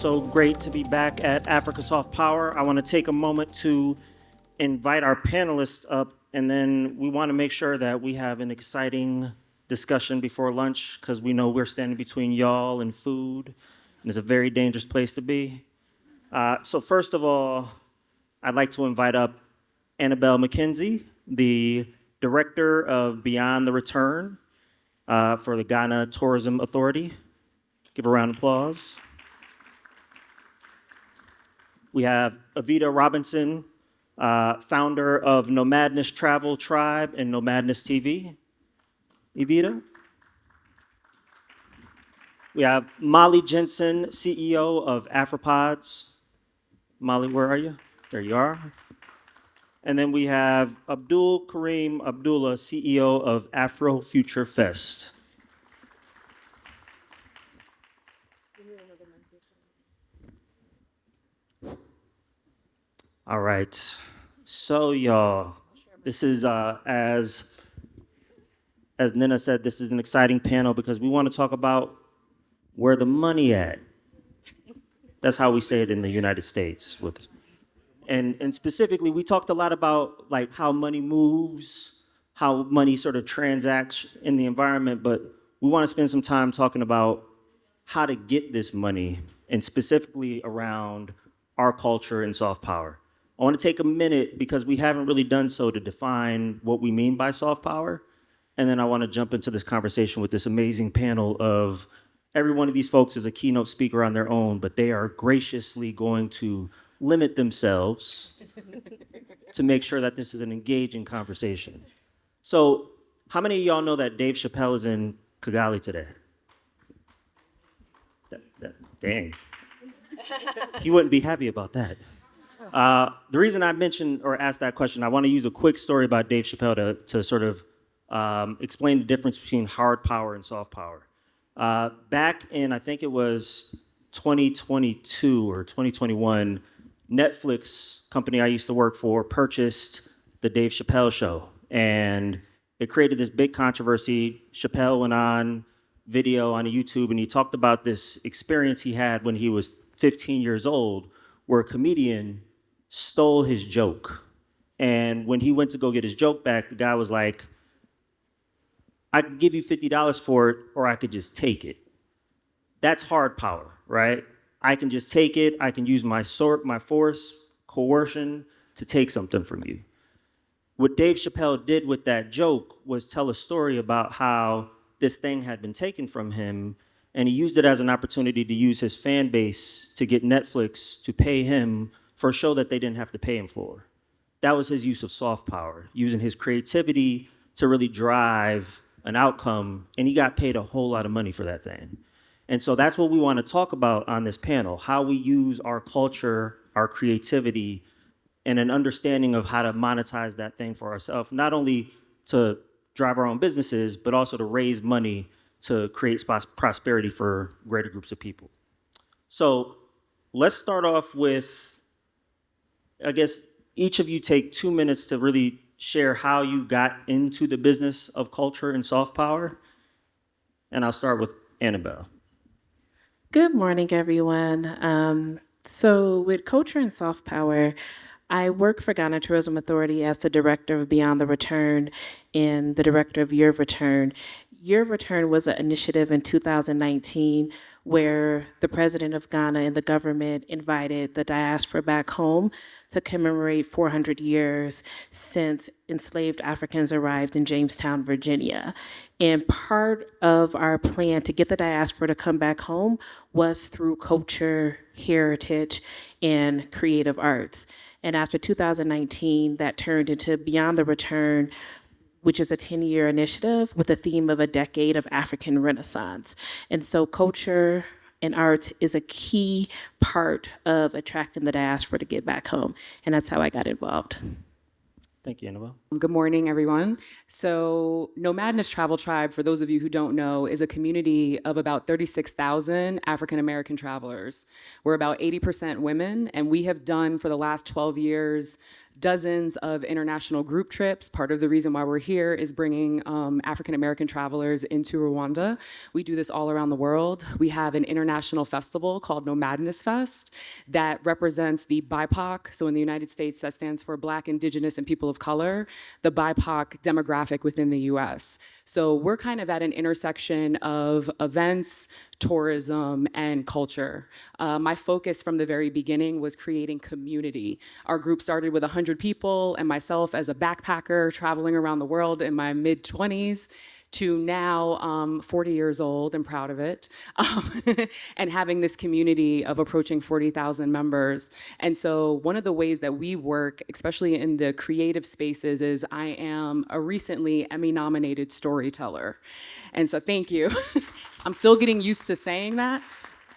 So great to be back at Africa Soft Power. I want to take a moment to invite our panelists up, and then we want to make sure that we have an exciting discussion before lunch, because we know we're standing between y'all and food, and it's a very dangerous place to be. So first of all, I'd like to invite up Annabelle McKenzie, the Director of Beyond the Return for the Ghana Tourism Authority. Give her a round of applause. We have Evita Robinson, founder of Nomadness Travel Tribe and Nomadness TV. Evita. We have Molly Jensen, CEO of Afripods. Molly, where are you? There you are. And then we have Abdul Kareem Abdullah, CEO of Afrofuture Fest. All right. So, y'all, this is, as Nina said, this is an exciting panel because we want to talk about where the money at. That's how we say it in the United States. And specifically, we talked a lot about like how money moves, how money sort of transacts in the environment, but we want to spend some time talking about how to get this money, and specifically around our culture and soft power. I want to take a minute because we haven't really done so to define what we mean by soft power. And then I want to jump into this conversation with this amazing panel of every one of these folks is a keynote speaker on their own, but they are graciously going to limit themselves to make sure that this is an engaging conversation. So how many of y'all know that Dave Chappelle is in Kigali today? Dang. He wouldn't be happy about that. The reason I mentioned or asked that question, I want to use a quick story about Dave Chappelle to sort of explain the difference between hard power and soft power. Back in, I think it was 2022 or 2021, Netflix, company I used to work for, purchased the Dave Chappelle show. And it created this big controversy. Chappelle went on video on YouTube and he talked about this experience he had when he was 15 years old, where a comedian stole his joke. And when he went to go get his joke back, the guy was like, I could give you $50 for it, or I could just take it. That's hard power, right? I can just take it. I can use my force, coercion to take something from you. What Dave Chappelle did with that joke was tell a story about how this thing had been taken from him, and he used it as an opportunity to use his fan base to get Netflix to pay him for a show that they didn't have to pay him for. That was his use of soft power, using his creativity to really drive an outcome, and he got paid a whole lot of money for that thing. And so that's what we want to talk about on this panel, how we use our culture, our creativity, and an understanding of how to monetize that thing for ourselves, not only to drive our own businesses, but also to raise money to create prosperity for greater groups of people. So let's start off with, I guess, each of you take 2 minutes to really share how you got into the business of culture and soft power. And I'll start with Annabelle. Good morning, everyone. So with culture and soft power, I work for Ghana Tourism Authority as the director of Beyond the Return and the director of Year of Return. Year of Return was an initiative in 2019 where the president of Ghana and the government invited the diaspora back home to commemorate 400 years since enslaved Africans arrived in Jamestown, Virginia. And part of our plan to get the diaspora to come back home was through culture, heritage, and creative arts. And after 2019, that turned into Beyond the Return, which is a 10-year initiative with a theme of a decade of African Renaissance. And so culture and art is a key part of attracting the diaspora to get back home. And that's how I got involved. Thank you, Annabelle. Good morning, everyone. So Nomadness Travel Tribe, for those of you who don't know, is a community of about 36,000 African-American travelers. We're about 80% women, and we have done for the last 12 years dozens of international group trips. Part of the reason why we're here is bringing African American travelers into Rwanda. We do this all around the world. We have an international festival called Nomadness Fest that represents the BIPOC. So in the United States, that stands for Black, Indigenous, and People of Color, the BIPOC demographic within the US. So we're kind of at an intersection of events, tourism, and culture. My focus from the very beginning was creating community. Our group started with 100 people and myself as a backpacker traveling around the world in my mid-20s to now 40 years old and proud of it, and having this community of approaching 40,000 members. And so one of the ways that we work, especially in the creative spaces, is I am a recently Emmy-nominated storyteller. And so thank you. I'm still getting used to saying that.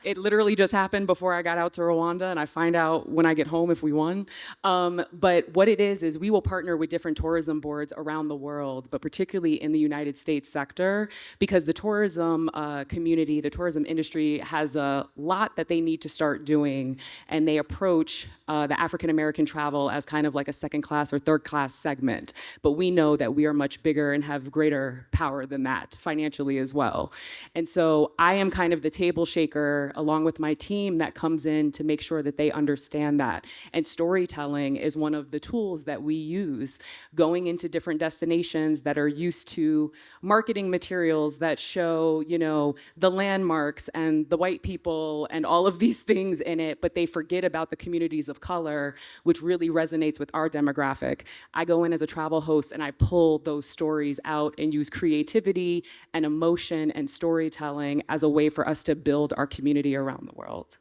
It literally just happened before I got out to Rwanda, and I find out when I get home if we won. But what it is we will partner with different tourism boards around the world, but particularly in the United States sector, because the tourism community, the tourism industry has a lot that they need to start doing, and they approach the African American travel as kind of like a second class or third class segment. But we know that we are much bigger and have greater power than that financially as well. And so I am kind of the table shaker along with my team that comes in to make sure that they understand that. And storytelling is one of the tools that we use, going into different destinations that are used to marketing materials that show, you know, the landmarks and the white people and all of these things in it, but they forget about the communities of color, which really resonates with our demographic. I go in as a travel host and I pull those stories out and use creativity and emotion and storytelling as a way for us to build our community around the world.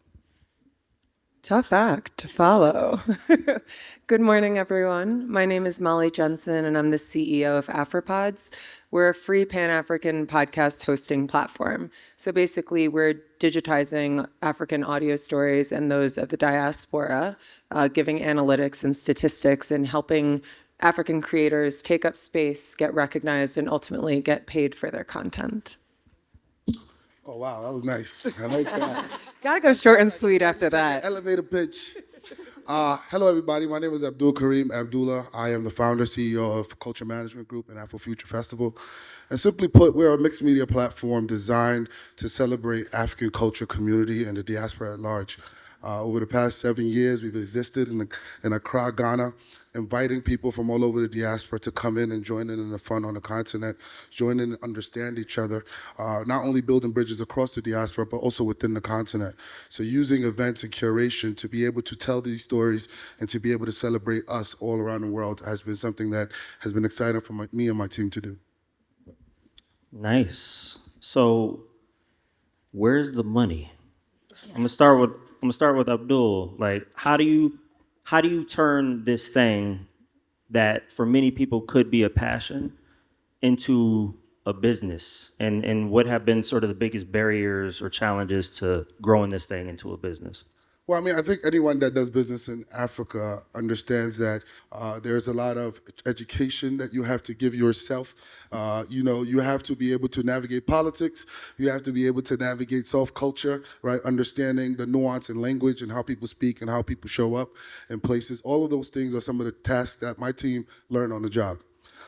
Tough act to follow. Good morning, everyone. My name is Molly Jensen, and I'm the CEO of Afripods. We're a free Pan-African podcast hosting platform. So basically, we're digitizing African audio stories and those of the diaspora, giving analytics and statistics and helping African creators take up space, get recognized, and ultimately get paid for their content. Oh, wow, that was nice. I like that. Gotta go short and sweet after that. Elevator pitch. Hello, everybody. My name is Abdullah. I am the founder, CEO of Culture Management Group and Afrofuture Festival. And simply put, we're a mixed media platform designed to celebrate African culture, community, and the diaspora at large. Over the past 7 years, we've existed in Accra, Ghana, inviting people from all over the diaspora to come in and join in the fun on the continent, join in and understand each other, not only building bridges across the diaspora, but also within the continent. So using events and curation to be able to tell these stories and to be able to celebrate us all around the world has been something that has been exciting for me and my team to do. Nice. So where's the money? I'm gonna start with Abdul. Like, how do you turn this thing that for many people could be a passion into a business? And what have been sort of the biggest barriers or challenges to growing this thing into a business? Well, I mean, I think anyone that does business in Africa understands that there's a lot of education that you have to give yourself. You have to be able to navigate politics. You have to be able to navigate soft culture, right? Understanding the nuance in language and how people speak and how people show up in places. All of those things are some of the tasks that my team learned on the job.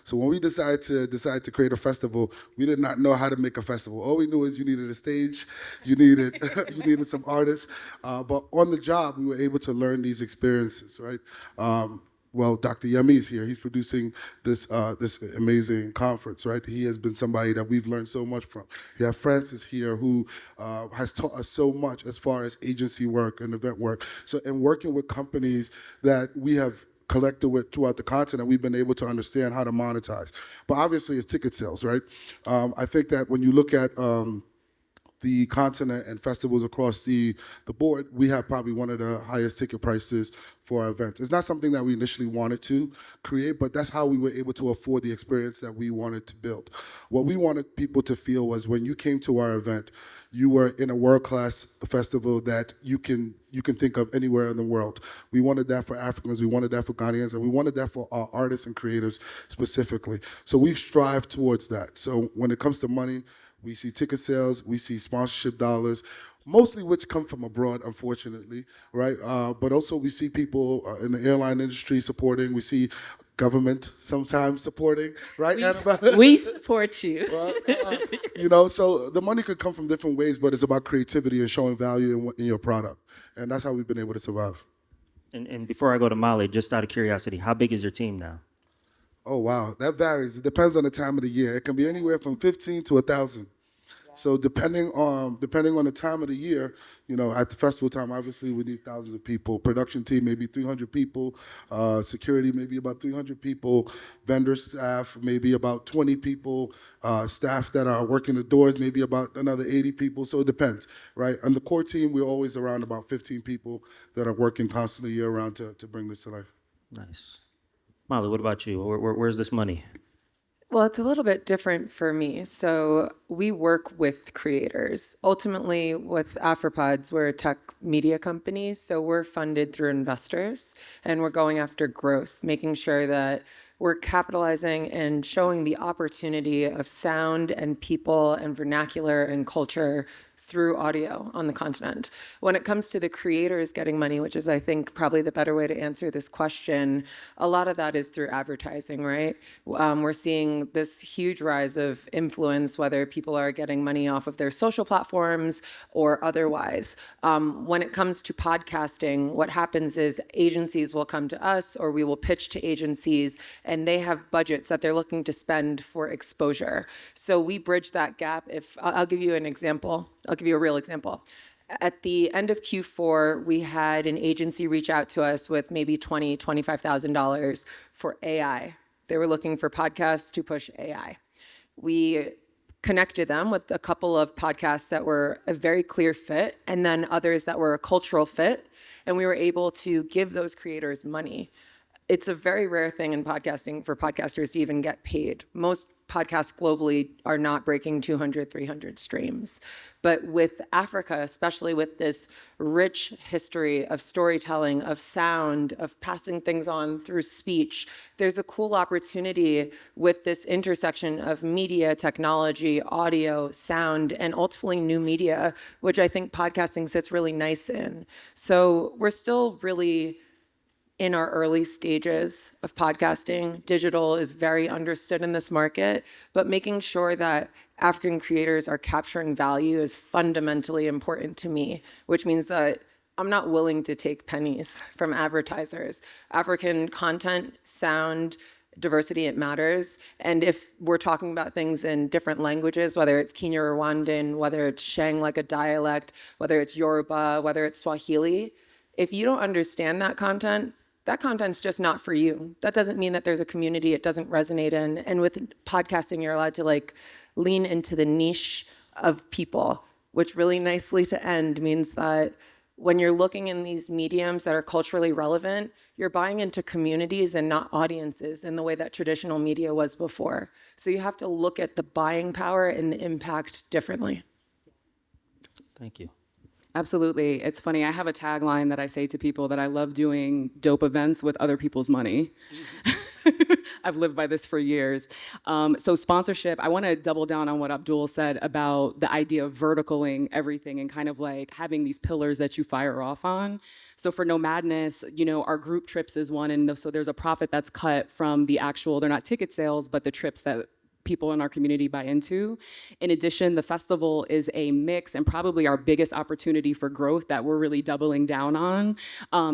So when we decided to create a festival, we did not know how to make a festival. All we knew is you needed a stage, you needed some artists. But on the job, we were able to learn these experiences, right? Well, Dr. Yemi is here. He's producing this amazing conference, right? He has been somebody that we've learned so much from. You have Francis here, who has taught us so much as far as agency work and event work. So in working with companies that we have collected with throughout the continent, we've been able to understand how to monetize. But obviously, it's ticket sales, right? I think that when you look at the continent and festivals across the board, we have probably one of the highest ticket prices for our events. It's not something that we initially wanted to create, but that's how we were able to afford the experience that we wanted to build. What we wanted people to feel was when you came to our event, you were in a world-class festival that you can think of anywhere in the world. We wanted that for Africans, we wanted that for Ghanaians, and we wanted that for our artists and creatives specifically. So we've strived towards that. So when it comes to money, we see ticket sales, we see sponsorship dollars, mostly which come from abroad, unfortunately, right? But also we see people in the airline industry supporting, we see government sometimes supporting, right, Annabelle? We support you. So the money could come from different ways, but it's about creativity and showing value in your product. And that's how we've been able to survive. And before I go to Molly, just out of curiosity, how big is your team now? Oh, wow. That varies. It depends on the time of the year. It can be anywhere from 15 to 1,000. So depending on the time of the year, at the festival time, obviously we need thousands of people. Production team, maybe 300 people. Security, maybe about 300 people. Vendor staff, maybe about 20 people. Staff that are working the doors, maybe about another 80 people. So it depends, right? On the core team, we're always around about 15 people that are working constantly year-round to bring this to life. Nice. Molly, what about you? Where's this money? Well, it's a little bit different for me. So we work with creators. Ultimately, with Afripods, we're a tech media company, so we're funded through investors, and we're going after growth, making sure that we're capitalizing and showing the opportunity of sound and people and vernacular and culture through audio on the continent. When it comes to the creators getting money, which is, I think, probably the better way to answer this question, a lot of that is through advertising, right? We're seeing this huge rise of influence, whether people are getting money off of their social platforms or otherwise. When it comes to podcasting, what happens is agencies will come to us, or we will pitch to agencies, and they have budgets that they're looking to spend for exposure. So we bridge that gap. I'll give you an example. I'll give you a real example. At the end of Q4, we had an agency reach out to us with maybe $20,000, $25,000 for AI. They were looking for podcasts to push AI. We connected them with a couple of podcasts that were a very clear fit, and then others that were a cultural fit, and we were able to give those creators money. It's a very rare thing in podcasting for podcasters to even get paid. Most podcasts globally are not breaking 200, 300 streams. But with Africa, especially with this rich history of storytelling, of sound, of passing things on through speech, there's a cool opportunity with this intersection of media, technology, audio, sound, and ultimately new media, which I think podcasting sits really nice in. So we're still really in our early stages of podcasting. Digital is very understood in this market, but making sure that African creators are capturing value is fundamentally important to me, which means that I'm not willing to take pennies from advertisers. African content, sound, diversity, it matters. And if we're talking about things in different languages, whether it's Kenya Rwandan, whether it's Sheng like a dialect, whether it's Yoruba, whether it's Swahili, if you don't understand that content's just not for you. That doesn't mean that there's a community it doesn't resonate in. And with podcasting, you're allowed to lean into the niche of people, which really nicely to end means that when you're looking in these mediums that are culturally relevant, you're buying into communities and not audiences in the way that traditional media was before. So you have to look at the buying power and the impact differently. Thank you. Absolutely. It's funny. I have a tagline that I say to people that I love doing dope events with other people's money. I've lived by this for years. So sponsorship, I want to double down on what Abdul said about the idea of verticaling everything and kind of having these pillars that you fire off on. So for Nomadness, our group trips is one. And so there's a profit that's cut from the actual, they're not ticket sales, but the trips that people in our community buy into. In addition, the festival is a mix and probably our biggest opportunity for growth that we're really doubling down on,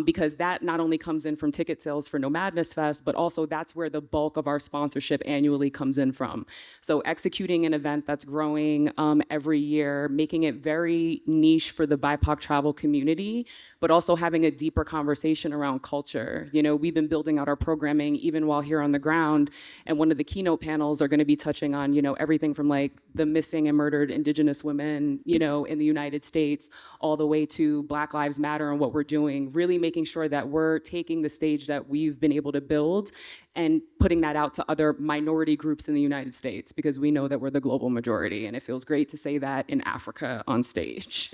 because that not only comes in from ticket sales for Nomadness Fest, but also that's where the bulk of our sponsorship annually comes in from. So executing an event that's growing every year, making it very niche for the BIPOC travel community, but also having a deeper conversation around culture. We've been building out our programming even while here on the ground, and one of the keynote panels are going to be touching on, everything from the missing and murdered Indigenous women, in the United States, all the way to Black Lives Matter and what we're doing, really making sure that we're taking the stage that we've been able to build and putting that out to other minority groups in the United States, because we know that we're the global majority, and it feels great to say that in Africa on stage.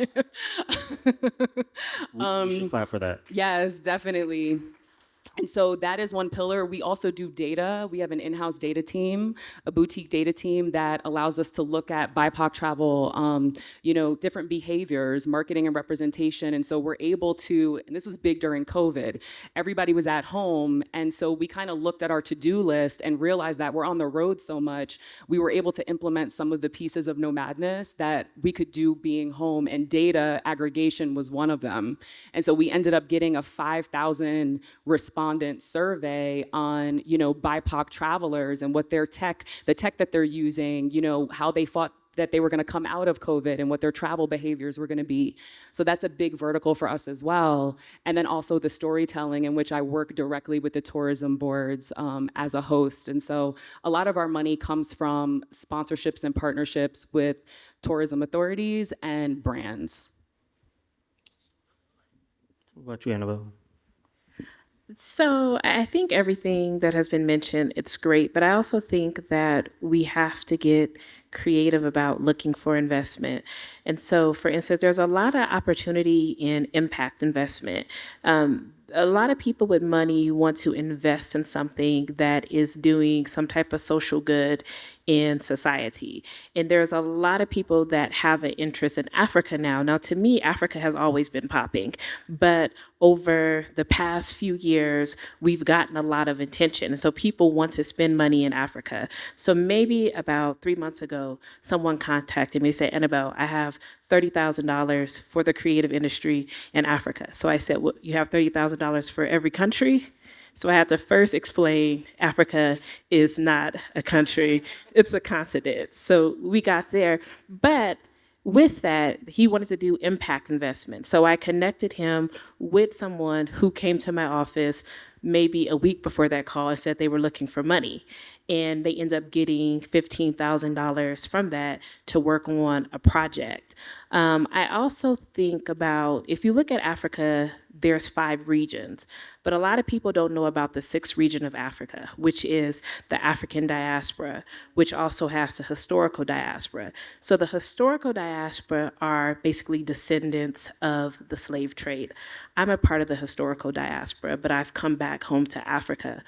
We should clap for that. Yes, definitely. And so that is one pillar. We also do data. We have an in-house data team, a boutique data team that allows us to look at BIPOC travel, different behaviors, marketing and representation. And so we're able to, and this was big during COVID, everybody was at home. And so we kind of looked at our to-do list and realized that we're on the road so much, we were able to implement some of the pieces of Nomadness that we could do being home, and data aggregation was one of them. And so we ended up getting a 5,000 respondent survey on, BIPOC travelers and what the tech that they're using, how they thought that they were going to come out of COVID and what their travel behaviors were going to be. So that's a big vertical for us as well. And then also the storytelling, in which I work directly with the tourism boards as a host. And so a lot of our money comes from sponsorships and partnerships with tourism authorities and brands. What about you, Annabelle? So I think everything that has been mentioned, it's great, but I also think that we have to get creative about looking for investment. And so, for instance, there's a lot of opportunity in impact investment. A lot of people with money want to invest in something that is doing some type of social good in society. And there's a lot of people that have an interest in Africa now. Now, to me, Africa has always been popping, but over the past few years, we've gotten a lot of attention. And so people want to spend money in Africa. So maybe about 3 months ago, someone contacted me and said, Annabelle, I have $30,000 for the creative industry in Africa. So I said, well, you have $30,000 for every country? So I had to first explain Africa is not a country, it's a continent. So we got there. But with that, he wanted to do impact investment. So I connected him with someone who came to my office maybe a week before that call and said they were looking for money. And they ended up getting $15,000 from that to work on a project. I also think about, if you look at Africa, there's 5 regions, but a lot of people don't know about the 6th region of Africa, which is the African diaspora, which also has the historical diaspora. So the historical diaspora are basically descendants of the slave trade. I'm a part of the historical diaspora, but I've come back home to Africa.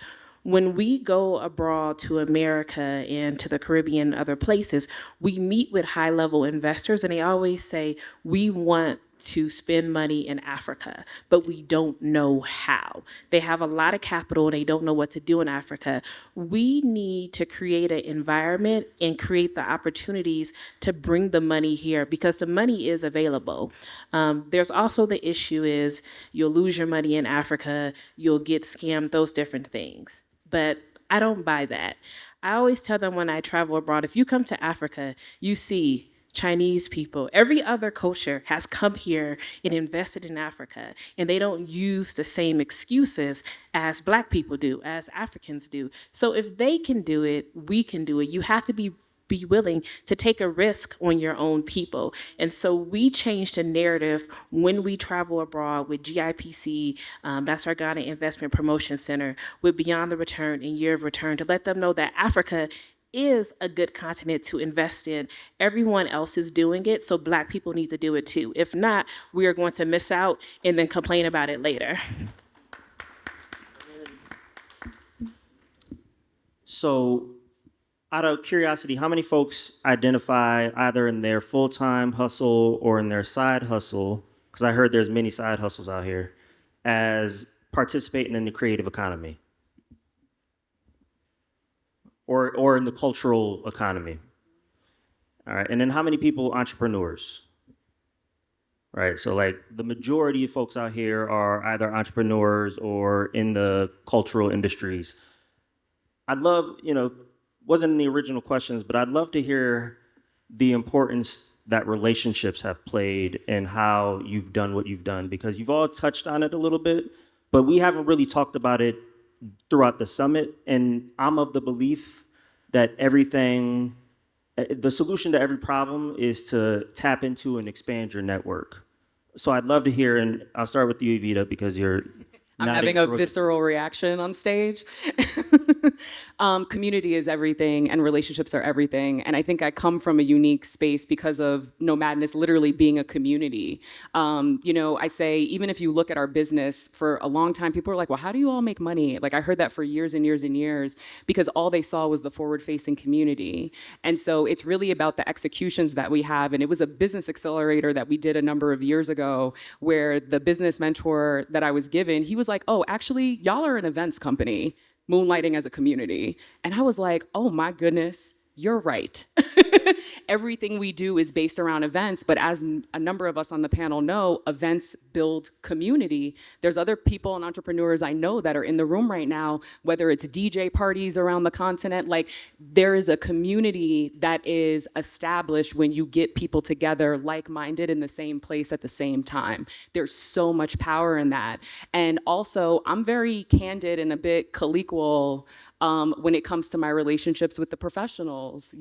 When we go abroad to America and to the Caribbean and other places, we meet with high-level investors, and they always say, we want to spend money in Africa, but we don't know how. They have a lot of capital and they don't know what to do in Africa. We need to create an environment and create the opportunities to bring the money here, because the money is available. There's also the issue is you'll lose your money in Africa, you'll get scammed, those different things. But I don't buy that. I always tell them when I travel abroad, if you come to Africa, you see Chinese people, every other culture has come here and invested in Africa, and they don't use the same excuses as Black people do, as Africans do. So if they can do it, we can do it. You have to be willing to take a risk on your own people. And so we changed the narrative when we travel abroad with GIPC, that's our Ghana Investment Promotion Center, with Beyond the Return and Year of Return, to let them know that Africa is a good continent to invest in. Everyone else is doing it, so Black people need to do it too. If not, we are going to miss out and then complain about it later. So, out of curiosity, how many folks identify either in their full-time hustle or in their side hustle, because I heard there's many side hustles out here, as participating in the creative economy? Or in the cultural economy? All right, and then how many people entrepreneurs? Right, so like the majority of folks out here are either entrepreneurs or in the cultural industries. I'd love, wasn't in the original questions, but I'd love to hear the importance that relationships have played and how you've done what you've done, because you've all touched on it a little bit, but we haven't really talked about it throughout the summit. And I'm of the belief that the solution to every problem is to tap into and expand your network. So I'd love to hear, and I'll start with you, Evita, because you're I'm nodding having a ferociously. visceral reaction on stage. Community is everything and relationships are everything. And I think I come from a unique space because of Nomadness literally being a community. I say, even if you look at our business, for a long time, people were like, well, how do you all make money? Like I heard that for years and years and years because all they saw was the forward-facing community. And so it's really about the executions that we have. And it was a business accelerator that we did a number of years ago where the business mentor that I was given, he was like, oh, actually, y'all are an events company moonlighting as a community. And I was like, oh my goodness, you're right. Everything we do is based around events, but as a number of us on the panel know, events build community. There's other people and entrepreneurs I know that are in the room right now, whether it's DJ parties around the continent, like there is a community that is established when you get people together like-minded in the same place at the same time. There's so much power in that. And also, I'm very candid and a bit colloquial when it comes to my relationships with the professionals.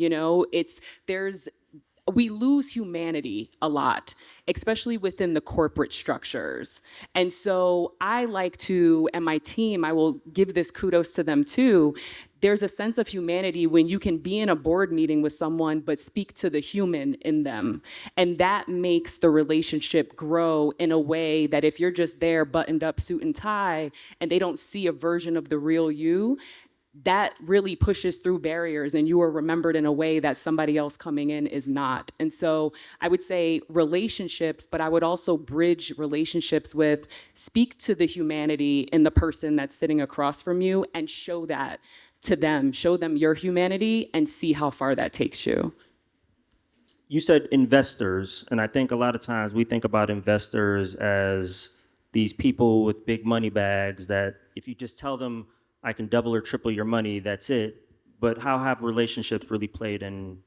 We lose humanity a lot, especially within the corporate structures. And so I like to, and my team, I will give this kudos to them too, there's a sense of humanity when you can be in a board meeting with someone but speak to the human in them. And that makes the relationship grow in a way that if you're just there buttoned up suit and tie and they don't see a version of the real you, that really pushes through barriers and you are remembered in a way that somebody else coming in is not. And so I would say relationships, but I would also bridge relationships with speak to the humanity in the person that's sitting across from you and show that to them, show them your humanity and see how far that takes you. You said investors, and I think a lot of times we think about investors as these people with big money bags that if you just tell them, I can double or triple your money, that's it. But how have relationships really played in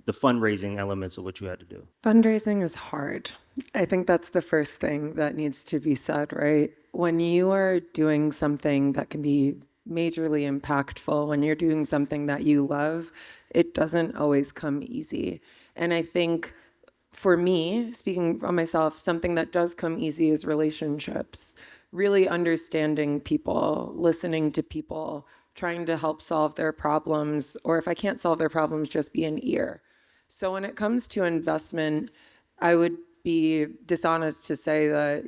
the fundraising elements of what you had to do? Fundraising is hard. I think that's the first thing that needs to be said, right? When you are doing something that can be majorly impactful, when you're doing something that you love, it doesn't always come easy. And I think for me, speaking for myself, something that does come easy is relationships. Really understanding people, listening to people, trying to help solve their problems, or if I can't solve their problems, just be an ear. So when it comes to investment, I would be dishonest to say that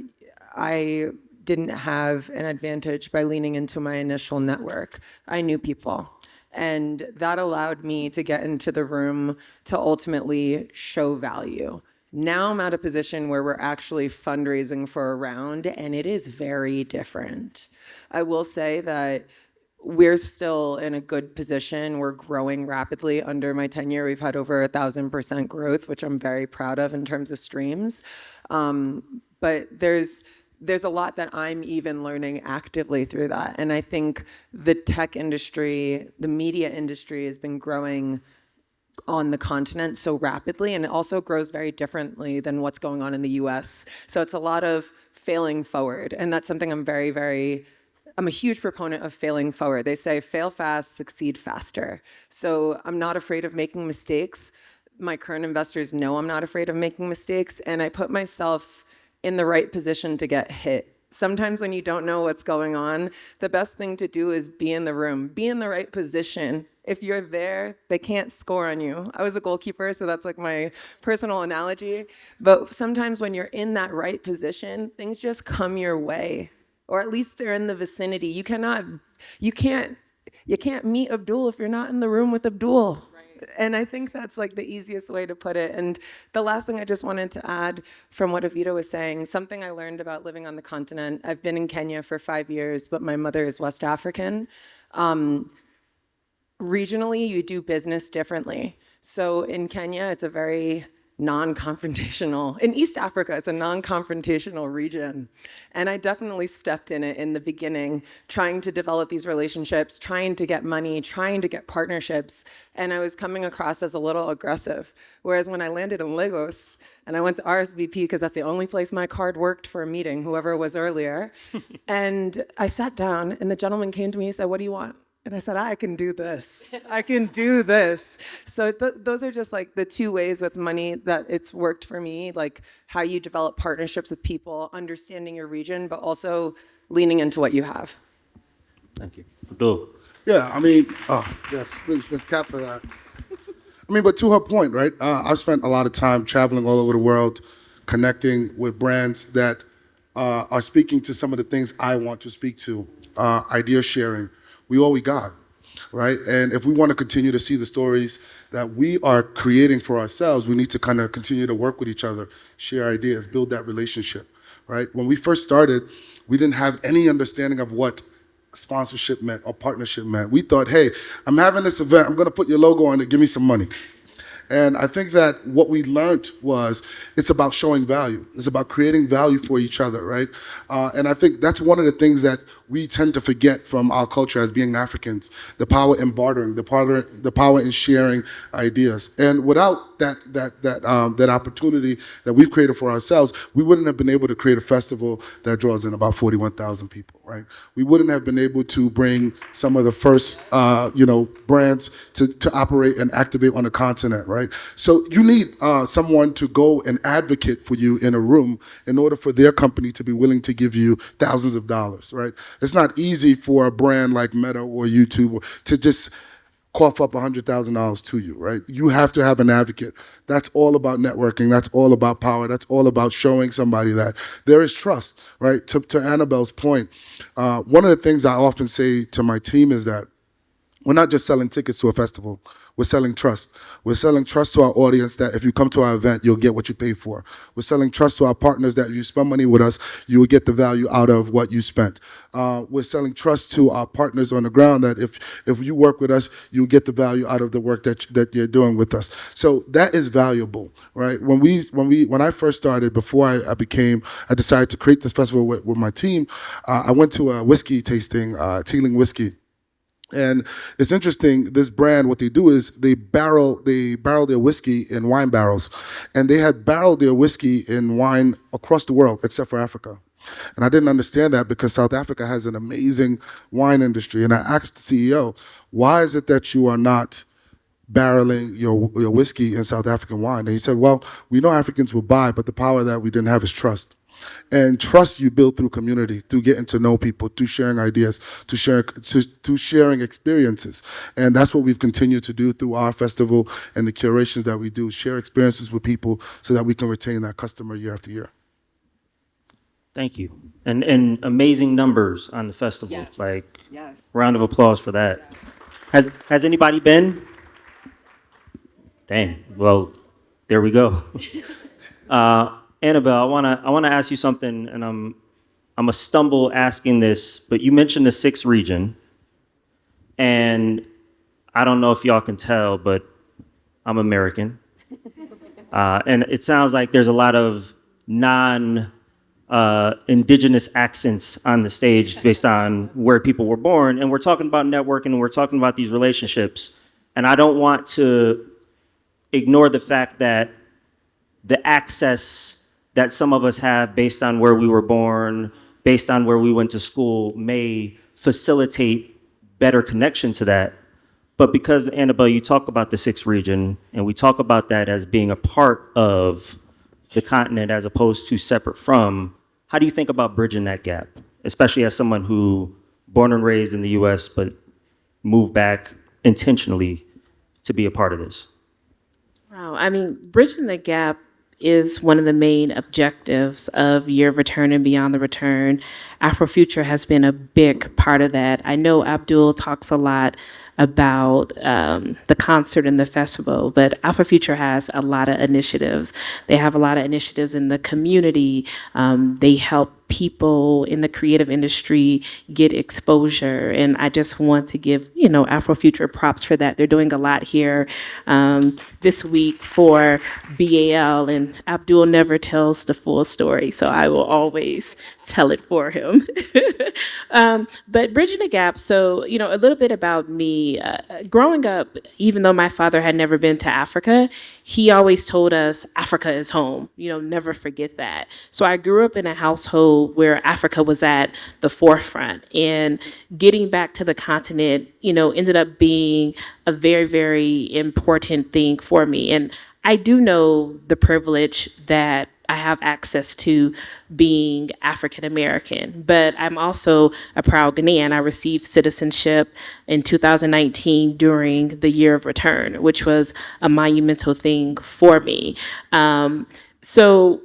I didn't have an advantage by leaning into my initial network. I knew people. And that allowed me to get into the room to ultimately show value. Now I'm at a position where we're actually fundraising for a round, and it is very different. I will say that we're still in a good position. We're growing rapidly. Under my tenure, we've had over 1,000% growth, which I'm very proud of in terms of streams. But there's a lot that I'm even learning actively through that. And I think the tech industry, the media industry has been growing on the continent so rapidly, and it also grows very differently than what's going on in the US. So it's a lot of failing forward, and that's something I'm a huge proponent of failing forward. They say fail fast, succeed faster. So I'm not afraid of making mistakes. My current investors know I'm not afraid of making mistakes, and I put myself in the right position to get hit. Sometimes when you don't know what's going on, the best thing to do is be in the room, be in the right position. If you're there, they can't score on you. I was a goalkeeper, so that's like my personal analogy. But sometimes when you're in that right position, things just come your way, or at least they're in the vicinity. You can't meet Abdul if you're not in the room with Abdul. Right. And I think that's like the easiest way to put it. And the last thing I just wanted to add from what Evita was saying, something I learned about living on the continent. I've been in Kenya for 5 years, but my mother is West African. Regionally, you do business differently. So in Kenya, it's a very non-confrontational. In East Africa, it's a non-confrontational region. And I definitely stepped in it in the beginning, trying to develop these relationships, trying to get money, trying to get partnerships. And I was coming across as a little aggressive. Whereas when I landed in Lagos, and I went to RSVP because that's the only place my card worked for a meeting, whoever was earlier. And I sat down, and the gentleman came to me and said, "What do you want?" And I said, I can do this. I can do this. So those are just like the two ways with money that it's worked for me, like how you develop partnerships with people, understanding your region, but also leaning into what you have. Thank you. Abdul. Yeah, I mean, yes, please, let's cap for that. I mean, but to her point, right? I've spent a lot of time traveling all over the world, connecting with brands that are speaking to some of the things I want to speak to, idea sharing. We all we got, right? And if we want to continue to see the stories that we are creating for ourselves, we need to kind of continue to work with each other, share ideas, build that relationship, right? When we first started, we didn't have any understanding of what sponsorship meant or partnership meant. We thought, hey, I'm having this event, I'm gonna put your logo on it, give me some money. And I think that what we learned was it's about showing value. It's about creating value for each other, right? And I think that's one of the things that we tend to forget from our culture as being Africans, the power in bartering, the power in sharing ideas. And without that opportunity that we've created for ourselves, we wouldn't have been able to create a festival that draws in about 41,000 people, right? We wouldn't have been able to bring some of the first, brands to operate and activate on the continent, right? So you need someone to go and advocate for you in a room in order for their company to be willing to give you thousands of dollars, right? It's not easy for a brand like Meta or YouTube to just cough up $100,000 to you, right? You have to have an advocate. That's all about networking. That's all about power. That's all about showing somebody that there is trust, right? To Annabelle's point, one of the things I often say to my team is that we're not just selling tickets to a festival. We're selling trust. We're selling trust to our audience that if you come to our event, you'll get what you pay for. We're selling trust to our partners that if you spend money with us, you will get the value out of what you spent. We're selling trust to our partners on the ground that if you work with us, you'll get the value out of the work that you're doing with us. So that is valuable, right? When I first started, before I decided to create this festival with my team, I went to a whiskey tasting, Teeling Whiskey. And it's interesting, this brand, what they do is they barrel their whiskey in wine barrels. And they had barreled their whiskey in wine across the world, except for Africa. And I didn't understand that because South Africa has an amazing wine industry. And I asked the CEO, why is it that you are not barreling your whiskey in South African wine? And he said, well, we know Africans will buy, but the power that we didn't have is trust. And trust you build through community, through getting to know people, through sharing ideas, to sharing experiences. And that's what we've continued to do through our festival and the curations that we do, share experiences with people so that we can retain that customer year after year. Thank you. And amazing numbers on the festival. Yes. Yes. Round of applause for that. Yes. Has anybody been? Dang. Well, there we go. Annabelle, I wanna ask you something, and I'm a stumble asking this, but you mentioned the 6th region, and I don't know if y'all can tell, but I'm American, and it sounds like there's a lot of indigenous accents on the stage based on where people were born, and we're talking about networking, and we're talking about these relationships, and I don't want to ignore the fact that the access that some of us have based on where we were born, based on where we went to school, may facilitate better connection to that. But because, Annabelle, you talk about the 6th region, and we talk about that as being a part of the continent as opposed to separate from, how do you think about bridging that gap, especially as someone who born and raised in the US but moved back intentionally to be a part of this? Wow, I mean, bridging the gap is one of the main objectives of Year of Return and Beyond the Return. Afrofuture has been a big part of that. I know Abdul talks a lot about the concert and the festival, but Afrofuture has a lot of initiatives. They have a lot of initiatives in the community. They help people in the creative industry get exposure. And I just want to give, Afrofuture props for that. They're doing a lot here this week for BAL, and Abdul never tells the full story, so I will always tell it for him. But bridging the gap, so, a little bit about me. Growing up, even though my father had never been to Africa, he always told us Africa is home. Never forget that. So I grew up in a household where Africa was at the forefront, and getting back to the continent, ended up being a very, very important thing for me. And I do know the privilege that I have access to being African American, but I'm also a proud Ghanaian. I received citizenship in 2019 during the year of return, which was a monumental thing for me. So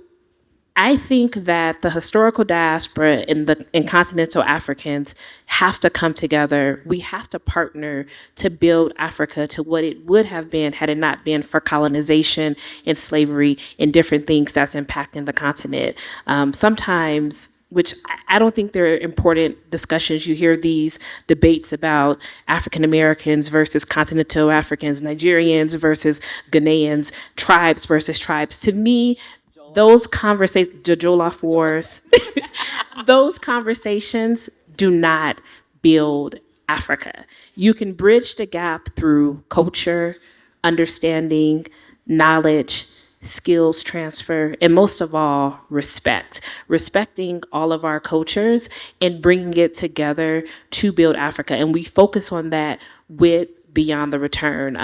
I think that the historical diaspora and continental Africans have to come together. We have to partner to build Africa to what it would have been had it not been for colonization and slavery and different things that's impacting the continent. Sometimes, which I don't think they're important discussions. You hear these debates about African Americans versus continental Africans, Nigerians versus Ghanaians, tribes versus tribes. To me, those conversations, the Jollof Wars, those conversations do not build Africa. You can bridge the gap through culture, understanding, knowledge, skills transfer, and most of all, respect. Respecting all of our cultures and bringing it together to build Africa. And we focus on that with Beyond the Return.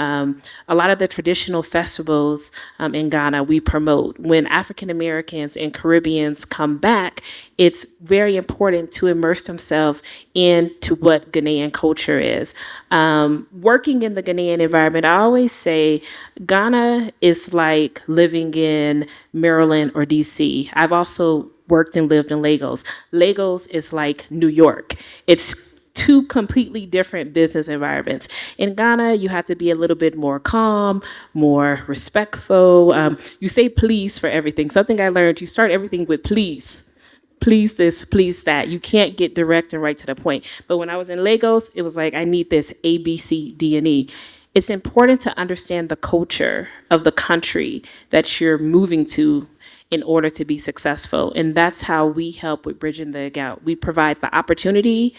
A lot of the traditional festivals in Ghana we promote. When African Americans and Caribbeans come back, it's very important to immerse themselves into what Ghanaian culture is. Working in the Ghanaian environment, I always say Ghana is like living in Maryland or DC. I've also worked and lived in Lagos. Lagos is like New York. It's two completely different business environments. In Ghana, you have to be a little bit more calm, more respectful. You say please for everything. Something I learned, you start everything with please. Please this, please that. You can't get direct and right to the point. But when I was in Lagos, it was like, I need this A, B, C, D, and E. It's important to understand the culture of the country that you're moving to in order to be successful. And that's how we help with bridging the gap. We provide the opportunity,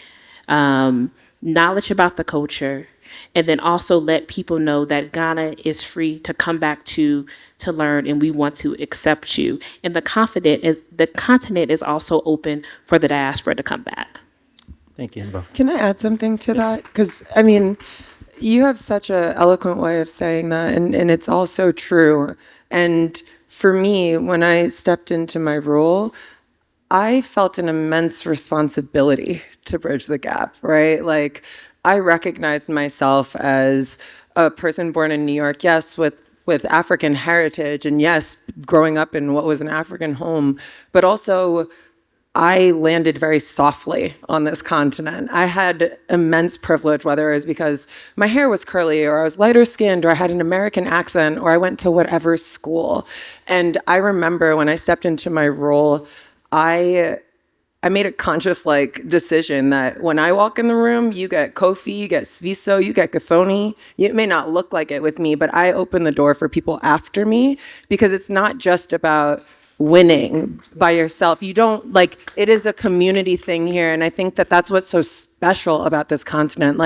knowledge about the culture, and then also let people know that Ghana is free to come back to learn, and we want to accept you. And the continent is also open for the diaspora to come back. Thank you, Annabelle. Can I add something to that? Because, I mean, you have such an eloquent way of saying that, and it's all so true. And for me, when I stepped into my role, I felt an immense responsibility to bridge the gap, right? Like, I recognized myself as a person born in New York, yes, with African heritage, and yes, growing up in what was an African home, but also I landed very softly on this continent. I had immense privilege, whether it was because my hair was curly, or I was lighter skinned, or I had an American accent, or I went to whatever school. And I remember when I stepped into my role, I made a conscious decision that when I walk in the room, you get Kofi, you get Sviso, you get Gathoni. It may not look like it with me, but I open the door for people after me, because it's not just about winning by yourself. You don't it is a community thing here. And I think that that's what's so special about this continent.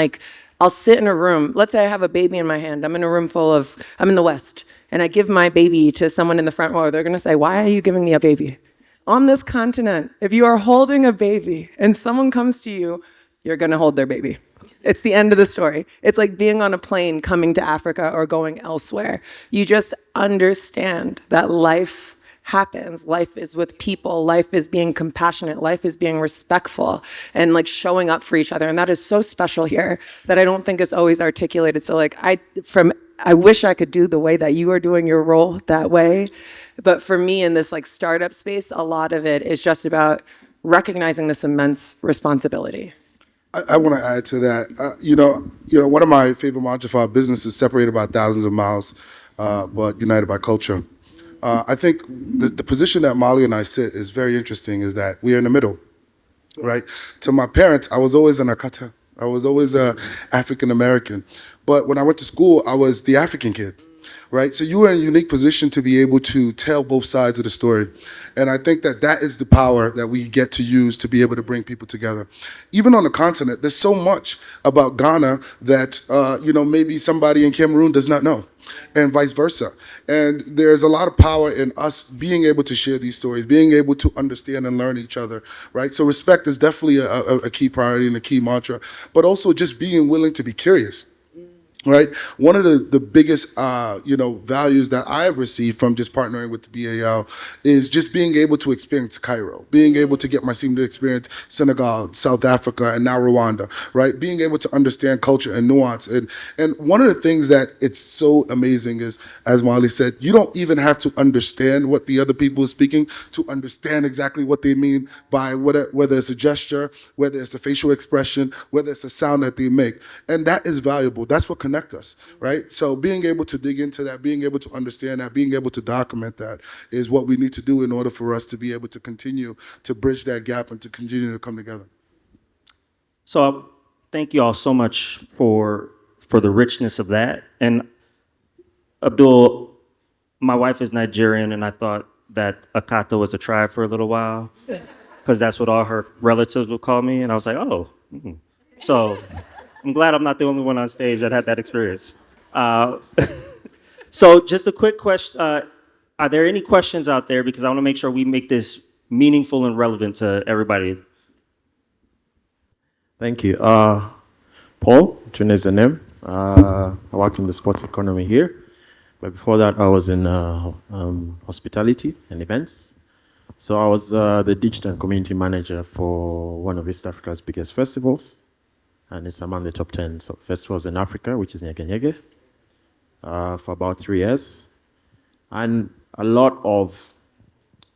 I'll sit in a room, let's say I have a baby in my hand. I'm in a room I'm in the West, and I give my baby to someone in the front row. They're gonna say, why are you giving me a baby? On this continent, if you are holding a baby and someone comes to you, you're gonna hold their baby. It's the end of the story. It's like being on a plane coming to Africa or going elsewhere. You just understand that life happens. Life is with people. Life is being compassionate. Life is being respectful and showing up for each other. And that is so special here that I don't think is always articulated. So I wish I could do the way that you are doing your role that way. But for me in this startup space, a lot of it is just about recognizing this immense responsibility. I want to add to that. One of my favorite mantras for our business is separated by thousands of miles, but united by culture. I think the position that Molly and I sit is very interesting, is that we are in the middle, right? To my parents, I was always an Akata. I was always African American. But when I went to school, I was the African kid, right? So you were in a unique position to be able to tell both sides of the story. And I think that is the power that we get to use to be able to bring people together. Even on the continent, there's so much about Ghana that, maybe somebody in Cameroon does not know, and vice versa. And there's a lot of power in us being able to share these stories, being able to understand and learn each other, right? So respect is definitely a key priority and a key mantra, but also just being willing to be curious. Right. One of the biggest, values that I've received from just partnering with the BAL is just being able to experience Cairo, being able to get my team to experience Senegal, South Africa, and now Rwanda, right? Being able to understand culture and nuance. And one of the things that it's so amazing is, as Molly said, you don't even have to understand what the other people are speaking to understand exactly what they mean by whether it's a gesture, whether it's a facial expression, whether it's a sound that they make. And that is valuable. That's what connect us, right? So being able to dig into that, being able to understand that, being able to document that is what we need to do in order for us to be able to continue to bridge that gap and to continue to come together. So thank you all so much for the richness of that. And Abdul, my wife is Nigerian, and I thought that Akata was a tribe for a little while, because that's what all her relatives would call me. And I was like, oh. So I'm glad I'm not the only one on stage that had that experience. So just a quick question. Are there any questions out there? Because I want to make sure we make this meaningful and relevant to everybody. Thank you. Paul, Tune is the name. I work in the sports economy here. But before that, I was in hospitality and events. So I was the digital and community manager for one of East Africa's biggest festivals. And it's among the top 10 festivals in Africa, which is Nyege Nyege, for about 3 years. And a lot of,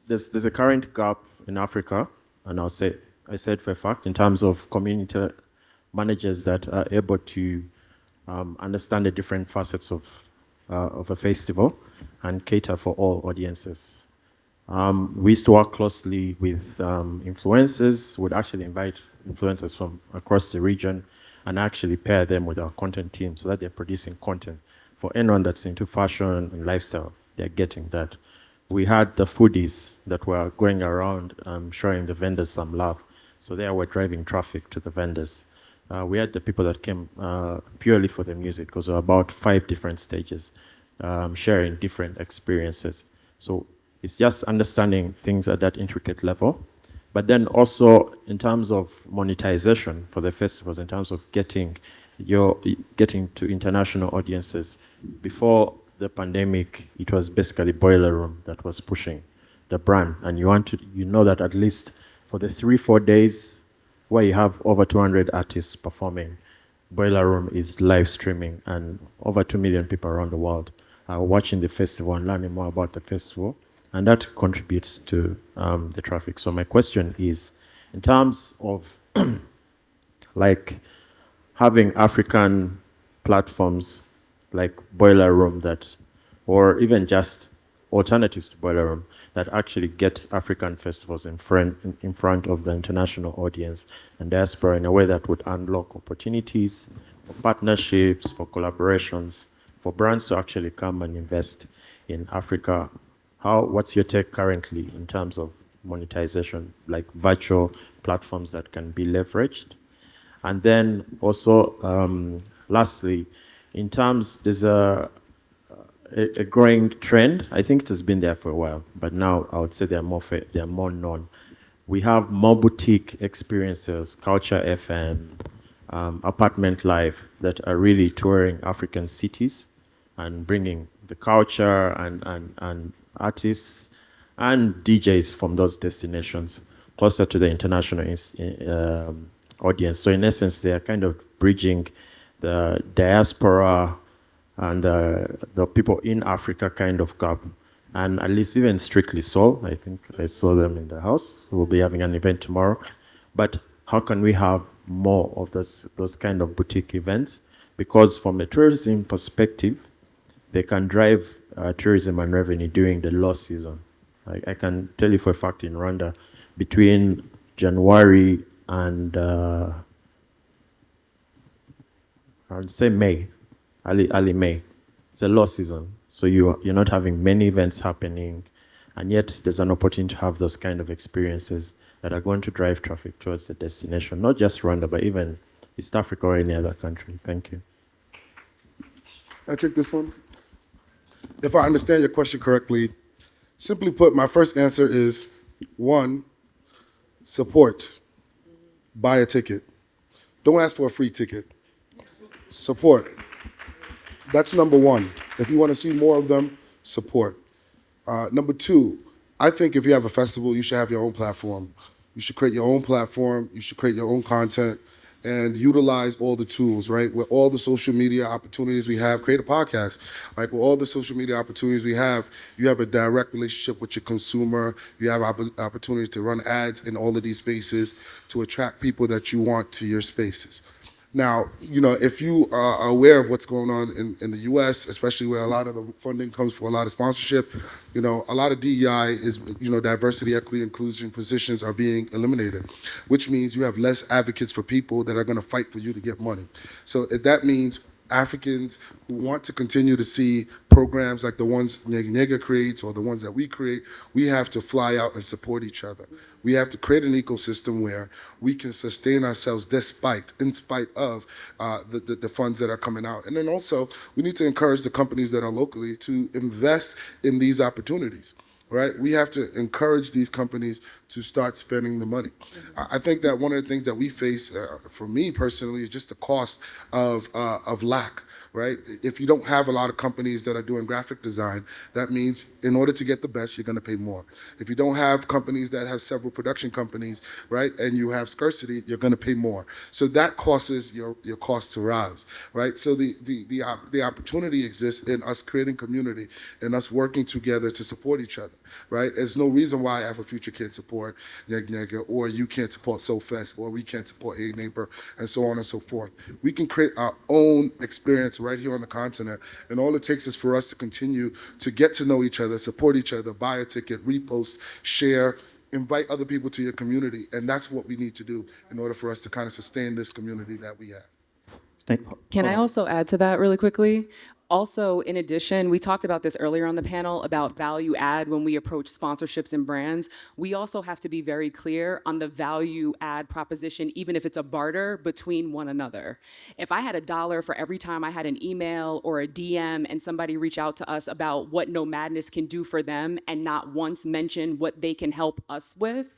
there's a current gap in Africa, and I said for a fact, in terms of community managers that are able to understand the different facets of a festival and cater for all audiences. We used to work closely with influencers, would actually invite influencers from across the region and actually pair them with our content team so that they're producing content for anyone that's into fashion and lifestyle. They're getting that. We had the foodies that were going around showing the vendors some love. So they were driving traffic to the vendors. We had the people that came purely for the music, because there were about 5 different stages, sharing different experiences. So it's just understanding things at that intricate level. But then also in terms of monetization for the festivals, in terms of getting to international audiences. Before the pandemic, it was basically Boiler Room that was pushing the brand. And you know that at least for the 3-4 days where you have over 200 artists performing, Boiler Room is live streaming, and over 2 million people around the world are watching the festival and learning more about the festival. And that contributes to the traffic. So my question is, in terms of like having African platforms like Boiler Room or even just alternatives to Boiler Room that actually get African festivals in front of the international audience and diaspora in a way that would unlock opportunities for partnerships, for collaborations, for brands to actually come and invest in Africa. What's your take currently in terms of monetization, like virtual platforms that can be leveraged? And then also, lastly, in terms, there's a growing trend. I think it has been there for a while, but now I would say they're more known. We have more boutique experiences, Culture FM, Apartment Life, that are really touring African cities and bringing the culture and artists and DJs from those destinations closer to the international audience. So in essence, they are kind of bridging the diaspora and the people in Africa kind of gap. And at least even Strictly Soul, I think I saw them in the house. We'll be having an event tomorrow. But how can we have more of those kind of boutique events? Because from a tourism perspective, they can drive tourism and revenue during the low season. I can tell you for a fact in Rwanda, between January and I would say May, early May, it's a low season. So you're not having many events happening, and yet there's an opportunity to have those kind of experiences that are going to drive traffic towards the destination, not just Rwanda, but even East Africa or any other country. Thank you. I take this one. If I understand your question correctly, simply put, my first answer is 1, support. Buy a ticket. Don't ask for a free ticket. Support. That's number one. If you want to see more of them, support. Number two, I think if you have a festival, you should have your own platform. You should create your own platform. You should create your own content and utilize all the tools, right? With all the social media opportunities we have, create a podcast. Like with all the social media opportunities we have, you have a direct relationship with your consumer. You have opportunities to run ads in all of these spaces to attract people that you want to your spaces. Now, if you are aware of what's going on in the U.S., especially where a lot of the funding comes for a lot of sponsorship, a lot of DEI is, diversity, equity, inclusion positions are being eliminated, which means you have less advocates for people that are going to fight for you to get money. So that means Africans who want to continue to see programs like the ones Nyega creates or the ones that we create, we have to fly out and support each other. We have to create an ecosystem where we can sustain ourselves in spite of the funds that are coming out. And then also, we need to encourage the companies that are locally to invest in these opportunities. Right? We have to encourage these companies to start spending the money. I think that one of the things that we face, for me personally, is just the cost of lack. Right? If you don't have a lot of companies that are doing graphic design, that means in order to get the best, you're going to pay more. If you don't have companies that have several production companies, right, and you have scarcity, you're going to pay more. So that causes your cost to rise, right? So the opportunity exists in us creating community and us working together to support each other, right? There's no reason why Afrofuture can't support Nyega, or you can't support SoFest, or we can't support A Neighbor, and so on and so forth. We can create our own experience right here on the continent, and all it takes is for us to continue to get to know each other, support each other, buy a ticket, repost, share, invite other people to your community, and that's what we need to do in order for us to kind of sustain this community that we have. Can I also add to that really quickly? Also, in addition, we talked about this earlier on the panel about value add when we approach sponsorships and brands. We also have to be very clear on the value add proposition, even if it's a barter between one another. If I had $1 for every time I had an email or a DM and somebody reach out to us about what Nomadness can do for them and not once mention what they can help us with,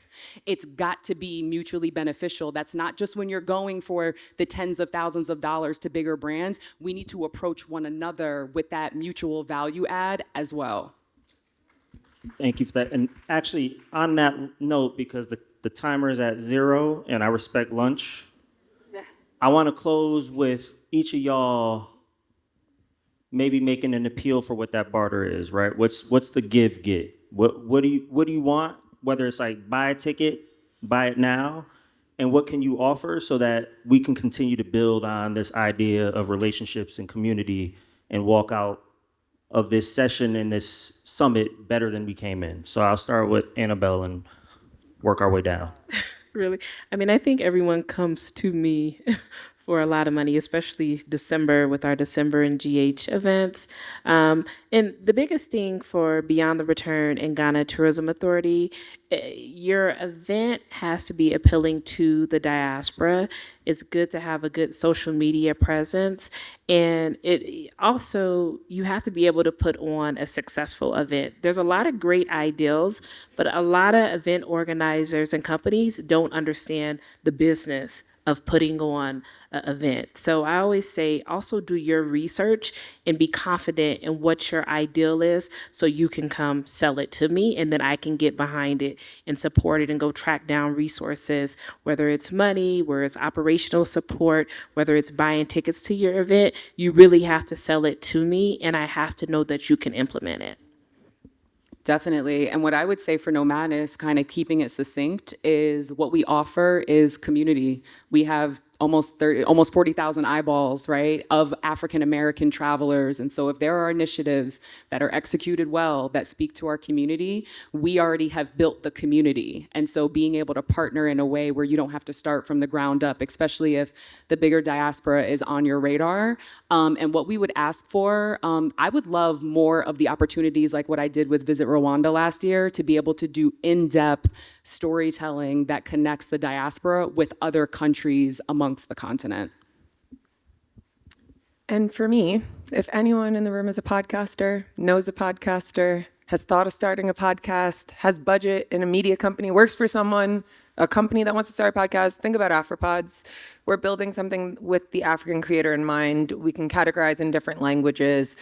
it's got to be mutually beneficial. That's not just when you're going for the tens of thousands of dollars to bigger brands. We need to approach one another with that mutual value add as well. Thank you for that. And actually, on that note, because the timer is at 0 and I respect lunch, I want to close with each of y'all maybe making an appeal for what that barter is, right? What's the give get? What do you want? Whether it's like buy a ticket, buy it now, and what can you offer so that we can continue to build on this idea of relationships and community and walk out of this session and this summit better than we came in. So I'll start with Annabelle and work our way down. Really? I mean, I think everyone comes to me for a lot of money, especially December with our December and GH events. And the biggest thing for Beyond the Return and Ghana Tourism Authority, your event has to be appealing to the diaspora. It's good to have a good social media presence. And it also, you have to be able to put on a successful event. There's a lot of great ideals, but a lot of event organizers and companies don't understand the business of putting on an event. So I always say, also do your research and be confident in what your ideal is so you can come sell it to me and then I can get behind it and support it and go track down resources, whether it's money, whether it's operational support, whether it's buying tickets to your event. You really have to sell it to me and I have to know that you can implement it. Definitely. And what I would say for Nomadness, kind of keeping it succinct, is what we offer is community. We have almost 40,000 eyeballs, right, of African American travelers. And so if there are initiatives that are executed well, that speak to our community, we already have built the community. And so being able to partner in a way where you don't have to start from the ground up, especially if the bigger diaspora is on your radar. And what we would ask for, I would love more of the opportunities like what I did with Visit Rwanda last year, to be able to do in-depth storytelling that connects the diaspora with other countries amongst the continent. And for me, if anyone in the room is a podcaster, knows a podcaster, has thought of starting a podcast, has budget in a media company, works for someone, a company that wants to start a podcast, think about Afropods. We're building something with the African creator in mind. We can categorize in different languages.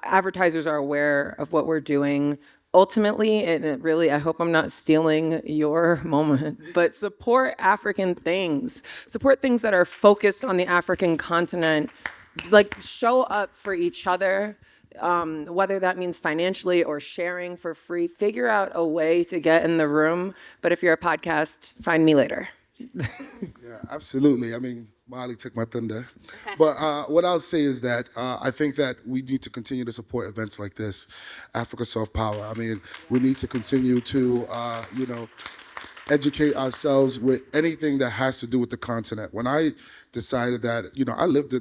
Advertisers are aware of what we're doing. Ultimately, and it really, I hope I'm not stealing your moment, but support African things. Support things that are focused on the African continent. Like, show up for each other, whether that means financially or sharing for free. Figure out a way to get in the room. But if you're a podcast, find me later. Yeah, absolutely. I mean, Molly took my thunder. But what I'll say is that I think that we need to continue to support events like this, Africa Soft Power. I mean, we need to continue to, educate ourselves with anything that has to do with the continent. When I decided that,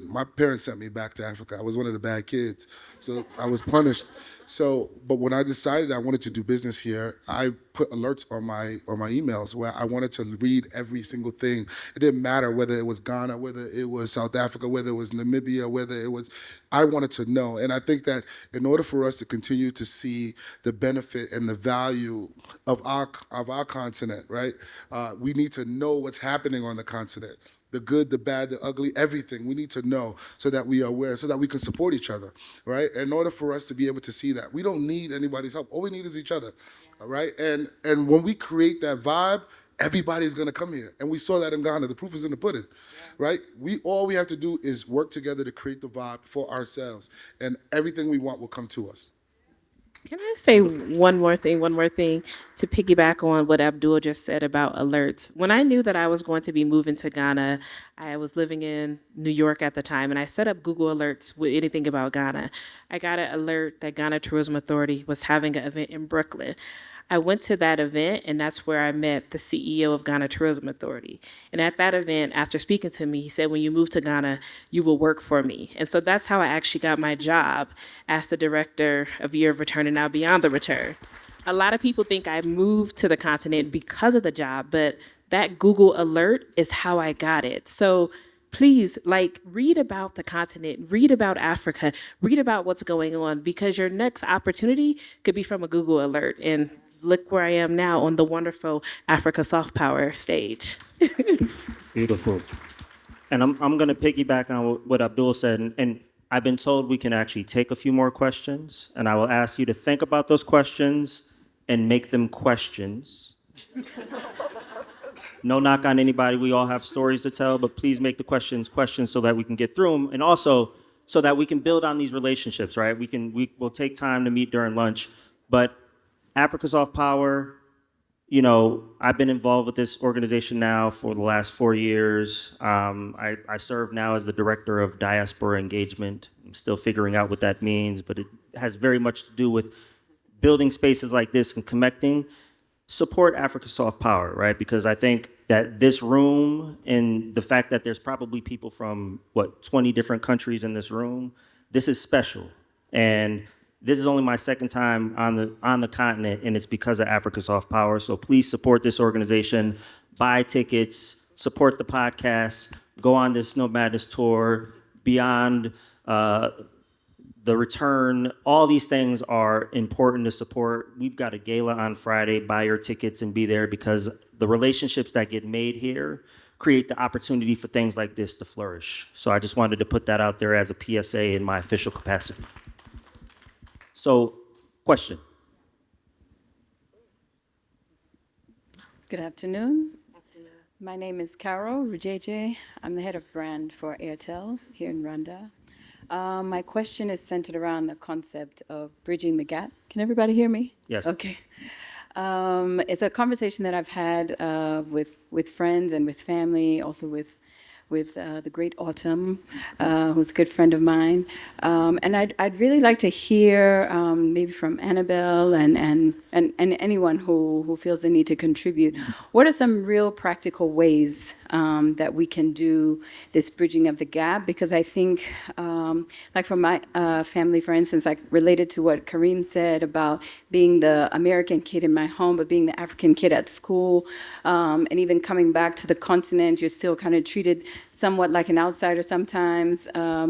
my parents sent me back to Africa. I was one of the bad kids, so I was punished. But when I decided I wanted to do business here, I put alerts on my emails where I wanted to read every single thing. It didn't matter whether it was Ghana, whether it was South Africa, whether it was Namibia, I wanted to know. And I think that in order for us to continue to see the benefit and the value of our continent, right, we need to know what's happening on the continent. The good, the bad, the ugly, everything. We need to know so that we are aware, so that we can support each other, right? In order for us to be able to see that, we don't need anybody's help. All we need is each other, all right? And when we create that vibe, everybody's gonna come here. And we saw that in Ghana. The proof is in the pudding, right? All we have to do is work together to create the vibe for ourselves, and everything we want will come to us. Can I say one more thing to piggyback on what Abdul just said about alerts? When I knew that I was going to be moving to Ghana, I was living in New York at the time, and I set up Google Alerts with anything about Ghana. I got an alert that Ghana Tourism Authority was having an event in Brooklyn. I went to that event, and that's where I met the CEO of Ghana Tourism Authority. And at that event, after speaking to me, he said, when you move to Ghana, you will work for me. And so that's how I actually got my job as the director of Year of Return and now Beyond the Return. A lot of people think I moved to the continent because of the job, but that Google alert is how I got it. So please, read about the continent, read about Africa, read about what's going on, because your next opportunity could be from a Google alert. And look where I am now on the wonderful Africa Soft Power stage. Beautiful. And I'm going to piggyback on what Abdul said. And I've been told we can actually take a few more questions. And I will ask you to think about those questions and make them questions. No knock on anybody. We all have stories to tell. But please make the questions so that we can get through them. And also so that we can build on these relationships, right? We'll take time to meet during lunch. But Africa Soft Power, I've been involved with this organization now for the last 4 years. I serve now as the director of diaspora engagement. I'm still figuring out what that means, but it has very much to do with building spaces like this and connecting. Support Africa Soft Power, right? Because I think that this room and the fact that there's probably people from, 20 different countries in this room, this is special. And this is only my second time on the continent, and it's because of Africa Soft Power. So please support this organization, buy tickets, support the podcast, go on this Nomadness tour, Beyond the Return. All these things are important to support. We've got a gala on Friday. Buy your tickets and be there, because the relationships that get made here create the opportunity for things like this to flourish. So I just wanted to put that out there as a PSA in my official capacity. So, question. Good afternoon. My name is Carol Rujeje. I'm the head of brand for Airtel here in Rwanda. My question is centered around the concept of bridging the gap. Can everybody hear me? Yes. Okay. It's a conversation that I've had with friends and with family, also with the great Autumn, who's a good friend of mine. And I'd really like to hear maybe from Annabelle and anyone who feels the need to contribute. What are some real practical ways that we can do this bridging of the gap? Because I think, like for my family, for instance, like related to what Kareem said about being the American kid in my home, but being the African kid at school, and even coming back to the continent, you're still kind of treated somewhat like an outsider sometimes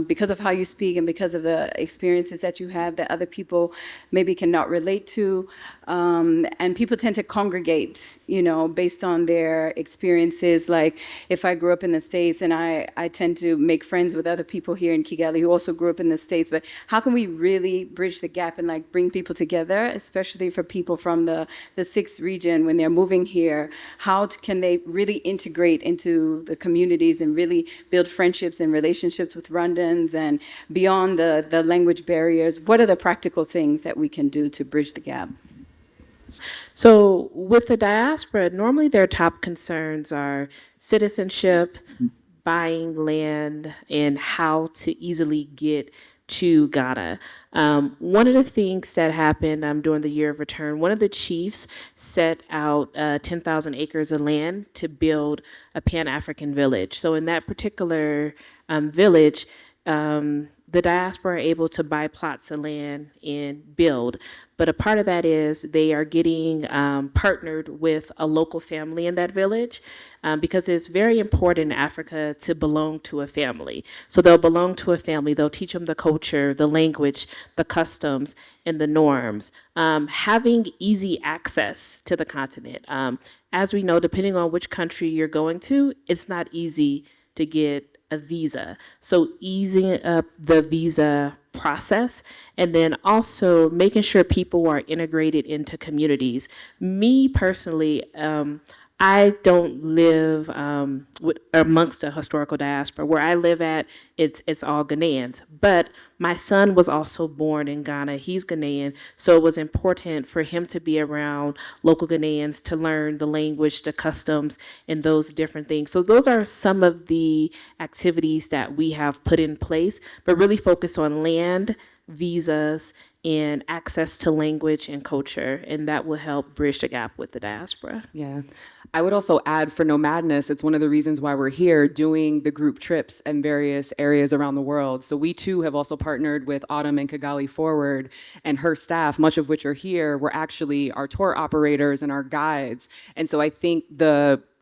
because of how you speak and because of the experiences that you have that other people maybe cannot relate to. And people tend to congregate, you know, based on their experiences. Like if I grew up in the States, and I tend to make friends with other people here in Kigali who also grew up in the States, but how can we really bridge the gap and like bring people together, especially for people from the 6th region when they're moving here? How can they really integrate into the communities and really build friendships and relationships with Rwandans and beyond the language barriers? What are the practical things that we can do to bridge the gap? So with the diaspora, normally their top concerns are citizenship, buying land, and how to easily get to Ghana. One of the things that happened during the year of return, one of the chiefs set out 10,000 acres of land to build a Pan-African village. So in that particular village, the diaspora are able to buy plots of land and build. But a part of that is they are getting partnered with a local family in that village because it's very important in Africa to belong to a family. So they'll belong to a family. They'll teach them the culture, the language, the customs, and the norms. Having easy access to the continent. As we know, depending on which country you're going to, it's not easy to get a visa. So easing up the visa process, and then also making sure people are integrated into communities. Me personally, I don't live amongst a historical diaspora. Where I live at, it's all Ghanaians. But my son was also born in Ghana. He's Ghanaian, so it was important for him to be around local Ghanaians to learn the language, the customs, and those different things. So those are some of the activities that we have put in place, but really focus on land, visas, and access to language and culture, and that will help bridge the gap with the diaspora. Yeah. I would also add for Nomadness, it's one of the reasons why we're here doing the group trips in various areas around the world. So we too have also partnered with Autumn and Kigali Forward and her staff, much of which are here. We're actually our tour operators and our guides. And so I think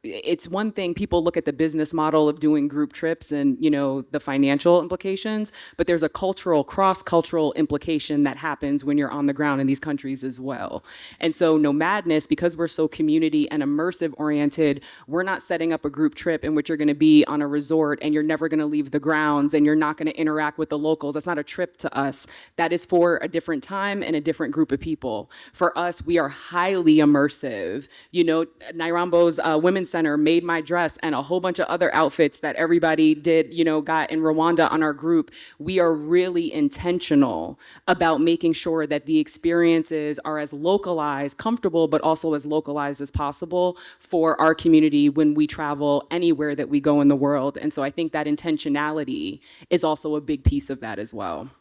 it's one thing, people look at the business model of doing group trips and, you know, the financial implications, but there's a cross-cultural implication that happens when you're on the ground in these countries as well. And so Nomadness, because we're so community and immersive oriented, we're not setting up a group trip in which you're gonna be on a resort and you're never gonna leave the grounds and you're not gonna interact with the locals. That's not a trip to us. That is for a different time and a different group of people. For us, we are highly immersive. You know, Nairambo's Women's Center made my dress and a whole bunch of other outfits that everybody did, you know, got in Rwanda on our group. We are really intentional about making sure that the experiences are as localized, comfortable, but also as localized as possible for our community when we travel anywhere that we go in the world. And so I think that intentionality is also a big piece of that as well.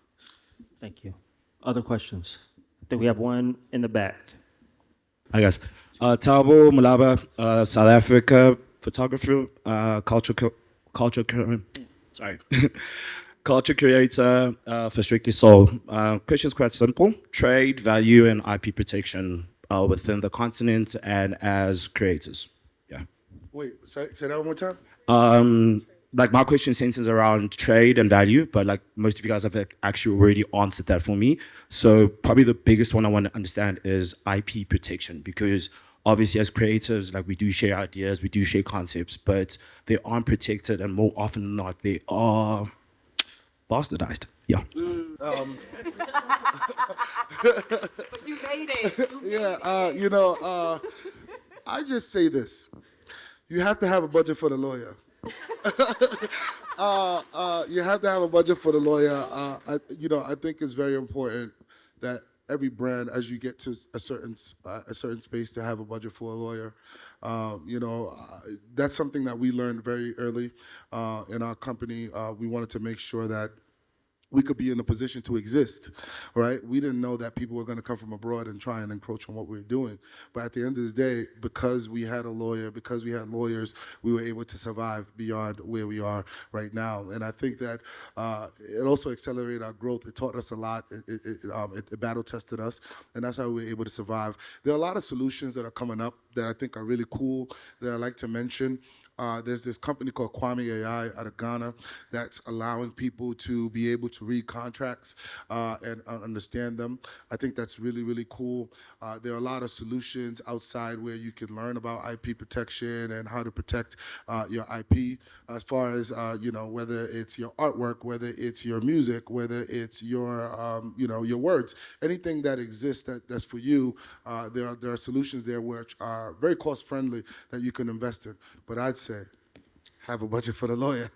Thank you. Other questions? I think we have one in the back. Hi guys. Tabo Mulaba, South Africa photographer, culture creator for Strictly Soul. Question's quite simple: trade, value, and IP protection within the continent and as creators. Yeah. Wait, say that one more time. Like my question centers around trade and value, but like most of you guys have actually already answered that for me. So probably the biggest one I want to understand is IP protection, because obviously as creatives, like we do share ideas, we do share concepts, but they aren't protected, and more often than not, they are bastardized. Yeah. But you made it. Yeah, I just say this. You have to have a budget for the lawyer. You have to have a budget for the lawyer. I think it's very important that every brand, as you get to a certain space, to have a budget for a lawyer. That's something that we learned very early in our company. We wanted to make sure that we could be in a position to exist, right? We didn't know that people were going to come from abroad and try and encroach on what we were doing. But at the end of the day, because we had a lawyer, because we had lawyers, we were able to survive beyond where we are right now. And I think that it also accelerated our growth. It taught us a lot. It battle tested us, and that's how we were able to survive. There are a lot of solutions that are coming up that I think are really cool that I like to mention. There's this company called Kwame AI out of Ghana that's allowing people to be able to read contracts and understand them. I think that's really, really cool. There are a lot of solutions outside where you can learn about IP protection and how to protect your IP, as far as whether it's your artwork, whether it's your music, whether it's your your words, anything that exists that's for you. There are solutions there which are very cost friendly that you can invest in. But I'd say, have a budget for the lawyer.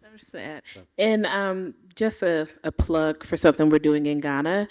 Understand. And just a plug for something we're doing in Ghana.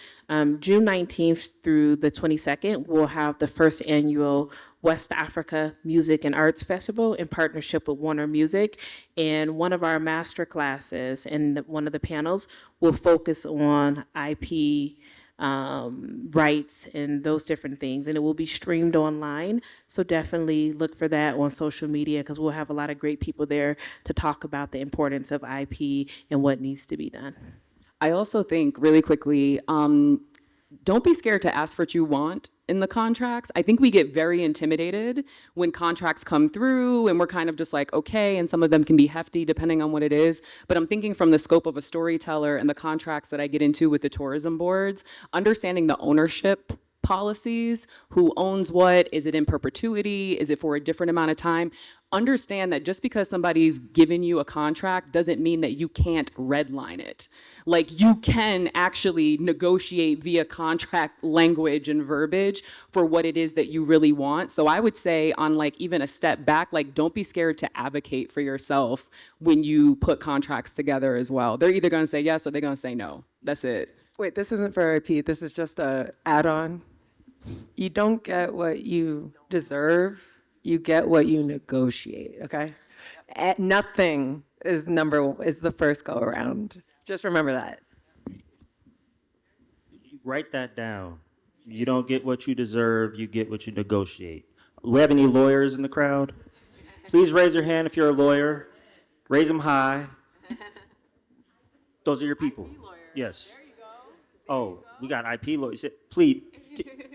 June 19th through the 22nd, we'll have the first annual West Africa Music and Arts Festival in partnership with Warner Music. And one of our master classes and one of the panels will focus on IP rights and those different things, and it will be streamed online, so definitely look for that on social media, because we'll have a lot of great people there to talk about the importance of IP and what needs to be done. I also think, really quickly, don't be scared to ask for what you want in the contracts. I think we get very intimidated when contracts come through and we're kind of just like, okay, and some of them can be hefty depending on what it is. But I'm thinking from the scope of a storyteller and the contracts that I get into with the tourism boards, understanding the ownership policies, who owns what, is it in perpetuity, is it for a different amount of time? Understand that just because somebody's given you a contract doesn't mean that you can't redline it. Like, you can actually negotiate via contract language and verbiage for what it is that you really want. So I would say, on like even a step back, like, don't be scared to advocate for yourself when you put contracts together as well. They're either gonna say yes or they're gonna say no. That's it. Wait, this isn't for IP. This is just a add-on. You don't get what you deserve. You get what you negotiate, okay? Nothing is the first go around. Just remember that. Write that down. You don't get what you deserve, you get what you negotiate. Do we have any lawyers in the crowd? Please raise your hand if you're a lawyer. Raise them high. Those are your people. Yes. There you go. Oh, we got IP lawyers. Please,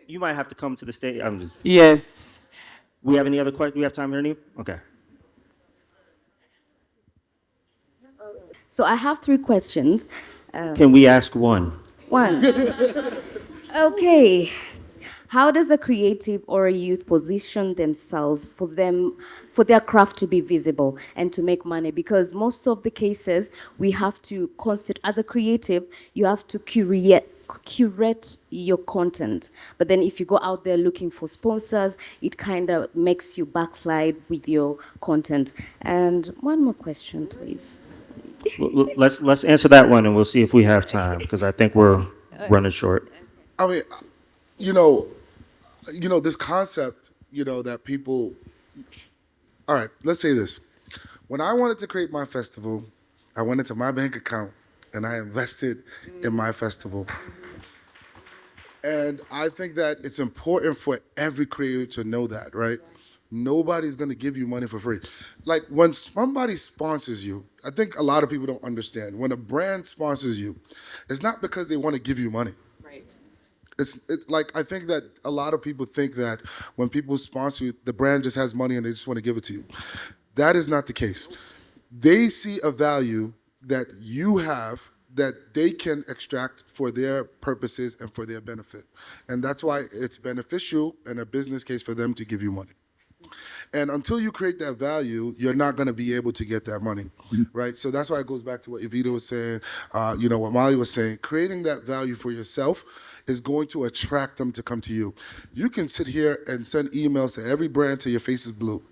you might have to come to the stage. Yes. We have any other questions? We have time here, Neve? Okay. So I have 3 questions. Can we ask one? One. Okay. How does a creative or a youth position themselves for their craft to be visible and to make money? Because most of the cases we have to as a creative, you have to curate your content. But then if you go out there looking for sponsors, it kind of makes you backslide with your content. And one more question, please. Well, let's answer that one, and we'll see if we have time, because I think we're running short. I mean, this concept, that people. All right, let's say this. When I wanted to create my festival, I went into my bank account and I invested in my festival. And I think that it's important for every creator to know that, right? Nobody's gonna give you money for free. Like, when somebody sponsors you, I think a lot of people don't understand. When a brand sponsors you, it's not because they want to give you money. Right. I think that a lot of people think that when people sponsor you, the brand just has money and they just want to give it to you. That is not the case. They see a value that you have that they can extract for their purposes and for their benefit. And that's why it's beneficial in a business case for them to give you money. And until you create that value, you're not going to be able to get that money, right? So that's why it goes back to what Evita was saying, what Molly was saying. Creating that value for yourself is going to attract them to come to you. You can sit here and send emails to every brand till your face is blue,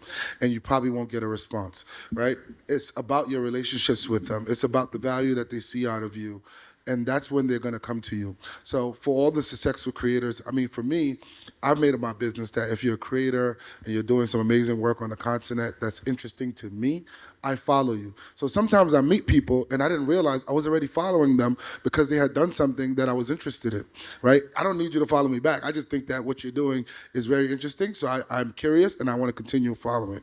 and you probably won't get a response, right? It's about your relationships with them. It's about the value that they see out of you. And that's when they're going to come to you. So for all the successful creators, I mean, for me, I've made it my business that if you're a creator and you're doing some amazing work on the continent that's interesting to me, I follow you. So sometimes I meet people and I didn't realize I was already following them because they had done something that I was interested in, right? I don't need you to follow me back. I just think that what you're doing is very interesting. So I'm curious and I want to continue following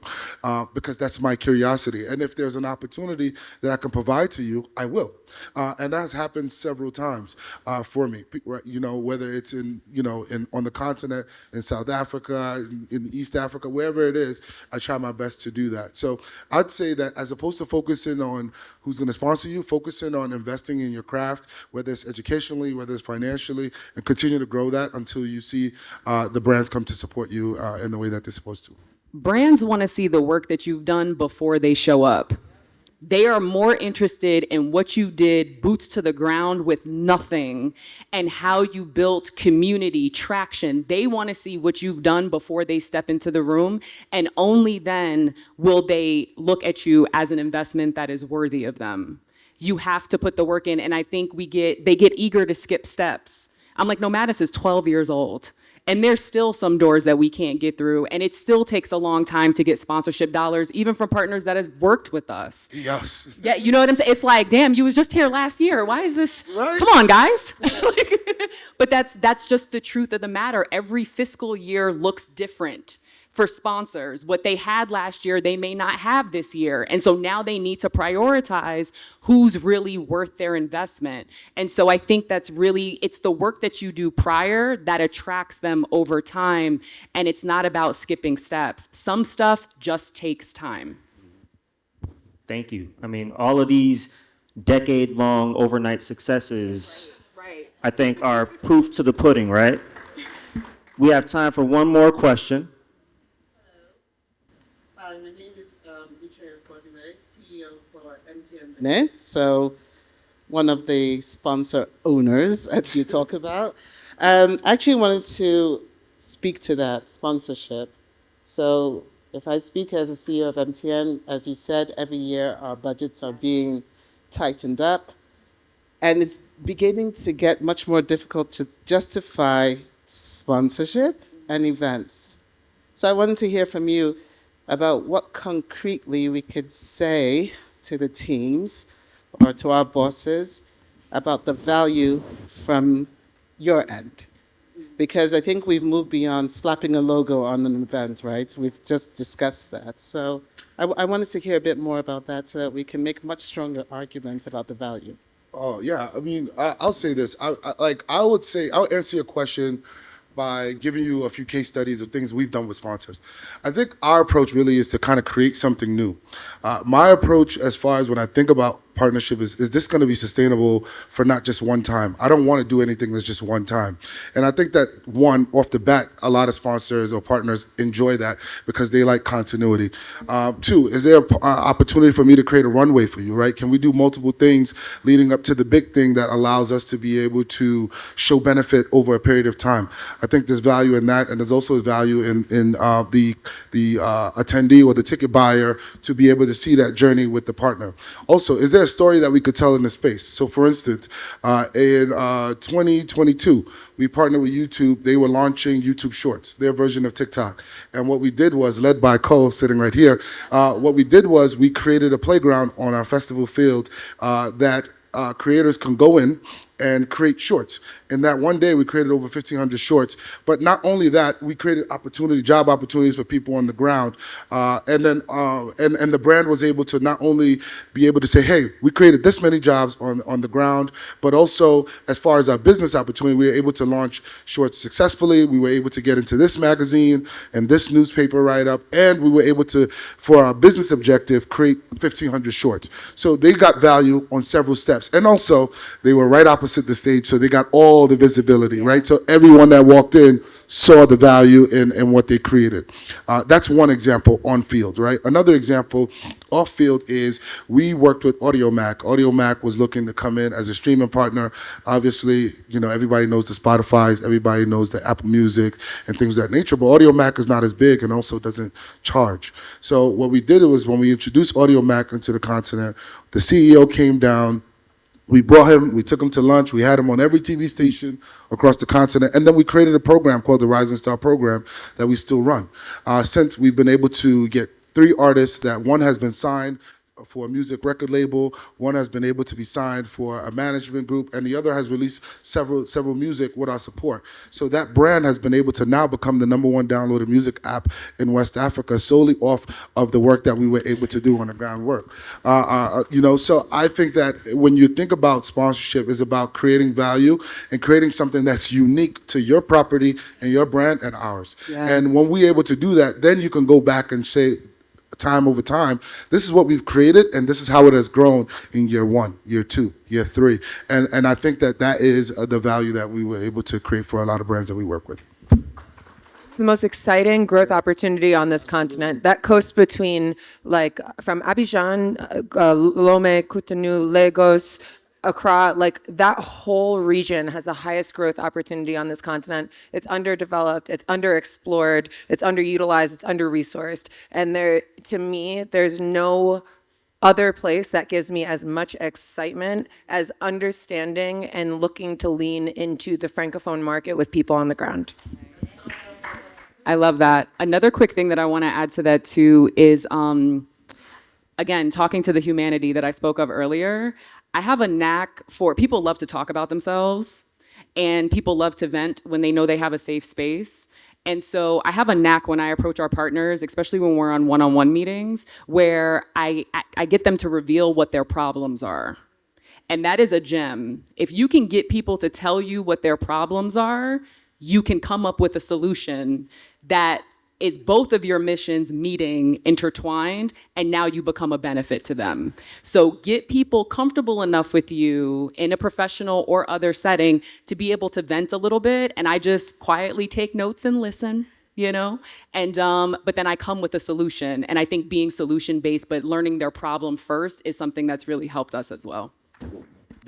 because that's my curiosity. And if there's an opportunity that I can provide to you, I will. And that has happened happened several times for me. You know, whether it's in, you know, on the continent, in South Africa, in East Africa, wherever it is, I try my best to do that. So I'd say that as opposed to focusing on who's going to sponsor you, focusing on investing in your craft, whether it's educationally, whether it's financially, and continue to grow that until you see the brands come to support you in the way that they're supposed to. Brands want to see the work that you've done before they show up. They are more interested in what you did boots to the ground with nothing and how you built community traction. They want to see what you've done before they step into the room, and only then will they look at you as an investment that is worthy of them. You have to put the work in, and I think they get eager to skip steps. I'm like, Nomadness is 12 years old. And there's still some doors that we can't get through. And it still takes a long time to get sponsorship dollars, even from partners that have worked with us. Yes. Yeah, you know what I'm saying? It's like, damn, you was just here last year. Why is this? Right. Come on, guys. But that's just the truth of the matter. Every fiscal year looks different for sponsors. What they had last year, they may not have this year. And so now they need to prioritize who's really worth their investment. And so I think that's really, it's the work that you do prior that attracts them over time. And it's not about skipping steps. Some stuff just takes time. Thank you. I mean, all of these decade-long overnight successes, Right. I think, are proof to the pudding, right? We have time for one more question. Hi, my name is CEO for MTN. So, one of the sponsor owners that you talk about. Actually wanted to speak to that sponsorship. So, if I speak as a CEO of MTN, as you said, every year our budgets are being tightened up, and it's beginning to get much more difficult to justify sponsorship and events. So I wanted to hear from you about what concretely we could say to the teams or to our bosses about the value from your end. Because I think we've moved beyond slapping a logo on an event, right? We've just discussed that. So I wanted to hear a bit more about that so that we can make much stronger arguments about the value. Oh, yeah. I mean, I'll say this. I'll answer your question by giving you a few case studies of things we've done with sponsors. I think our approach really is to kind of create something new. My approach as far as when I think about partnership is this going to be sustainable for not just one time? I don't want to do anything that's just one time. And I think that one, off the bat, a lot of sponsors or partners enjoy that because they like continuity. Two, is there an opportunity for me to create a runway for you, right? Can we do multiple things leading up to the big thing that allows us to be able to show benefit over a period of time? I think there's value in that, and there's also value in the attendee or the ticket buyer to be able to see that journey with the partner. Also, is there a story that we could tell in the space? So for instance, in 2022, we partnered with YouTube. They were launching YouTube Shorts, their version of TikTok. And what we did was, led by Cole, sitting right here, what we did was we created a playground on our festival field that creators can go in and create shorts. In that one day, we created over 1,500 shorts. But not only that, we created job opportunities for people on the ground. And the brand was able to not only be able to say, hey, we created this many jobs on the ground, but also as far as our business opportunity, we were able to launch shorts successfully. We were able to get into this magazine and this newspaper write-up, and we were able to, for our business objective, create 1,500 shorts. So they got value on several steps. And also, they were right opposite the stage, so they got all the visibility, right? So everyone that walked in saw the value in what they created. That's one example on field, right? Another example off field is we worked with AudioMac. AudioMac was looking to come in as a streaming partner. Obviously, you know, everybody knows the Spotifys, everybody knows the Apple Music and things of that nature, but AudioMac is not as big and also doesn't charge. So what we did was when we introduced AudioMac into the continent, the CEO came down. We brought him, we took him to lunch, we had him on every TV station across the continent, and then we created a program called the Rising Star Program that we still run. Since we've been able to get 3 artists that one has been signed for a music record label, one has been able to be signed for a management group, and the other has released several music with our support. So that brand has been able to now become the #1 downloaded music app in West Africa solely off of the work that we were able to do on the groundwork. So I think that when you think about sponsorship, it's about creating value and creating something that's unique to your property and your brand and ours. Yeah. And when we're able to do that, then you can go back and say, time over time, this is what we've created, and this is how it has grown in year 1, year 2, year 3. And I think that is the value that we were able to create for a lot of brands that we work with. The most exciting growth opportunity on this continent, that coast between, like, from Abidjan, Lomé, Cotonou, Lagos, Accra, like, that whole region has the highest growth opportunity on this continent. It's underdeveloped, it's underexplored, it's underutilized, it's under-resourced. And to me, there's no other place that gives me as much excitement as understanding and looking to lean into the Francophone market with people on the ground. I love that. Another quick thing that I want to add to that too is, again, talking to the humanity that I spoke of earlier. I have a knack for, people love to talk about themselves and people love to vent when they know they have a safe space. And so I have a knack when I approach our partners, especially when we're on one-on-one meetings, where I get them to reveal what their problems are. And that is a gem. If you can get people to tell you what their problems are, you can come up with a solution that is both of your missions meeting intertwined, and now you become a benefit to them. So get people comfortable enough with you in a professional or other setting to be able to vent a little bit, and I just quietly take notes and listen, and but then I come with a solution. And I think being solution-based but learning their problem first is something that's really helped us as well.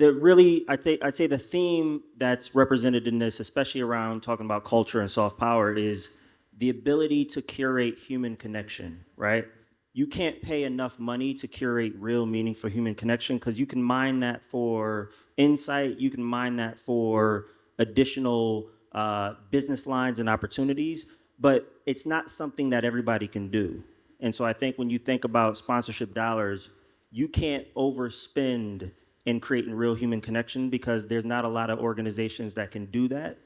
I'd say the theme that's represented in this, especially around talking about culture and soft power, is the ability to curate human connection, right? You can't pay enough money to curate real meaningful human connection, because you can mine that for insight, you can mine that for additional business lines and opportunities, but it's not something that everybody can do. And so I think when you think about sponsorship dollars, you can't overspend in creating real human connection, because there's not a lot of organizations that can do that.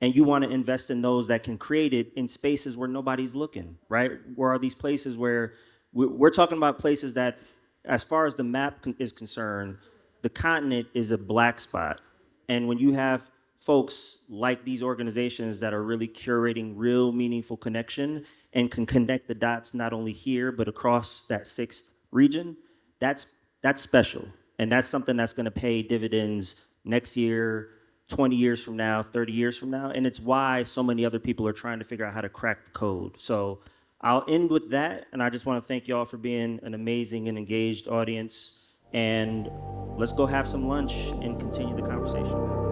And you want to invest in those that can create it in spaces where nobody's looking, right? Where are these places where we're talking about places that, as far as the map is concerned, the continent is a black spot. And when you have folks like these organizations that are really curating real meaningful connection and can connect the dots not only here, but across that 6th region, that's special. And that's something that's going to pay dividends next year, 20 years from now, 30 years from now. And it's why so many other people are trying to figure out how to crack the code. So I'll end with that. And I just want to thank y'all for being an amazing and engaged audience. And let's go have some lunch and continue the conversation.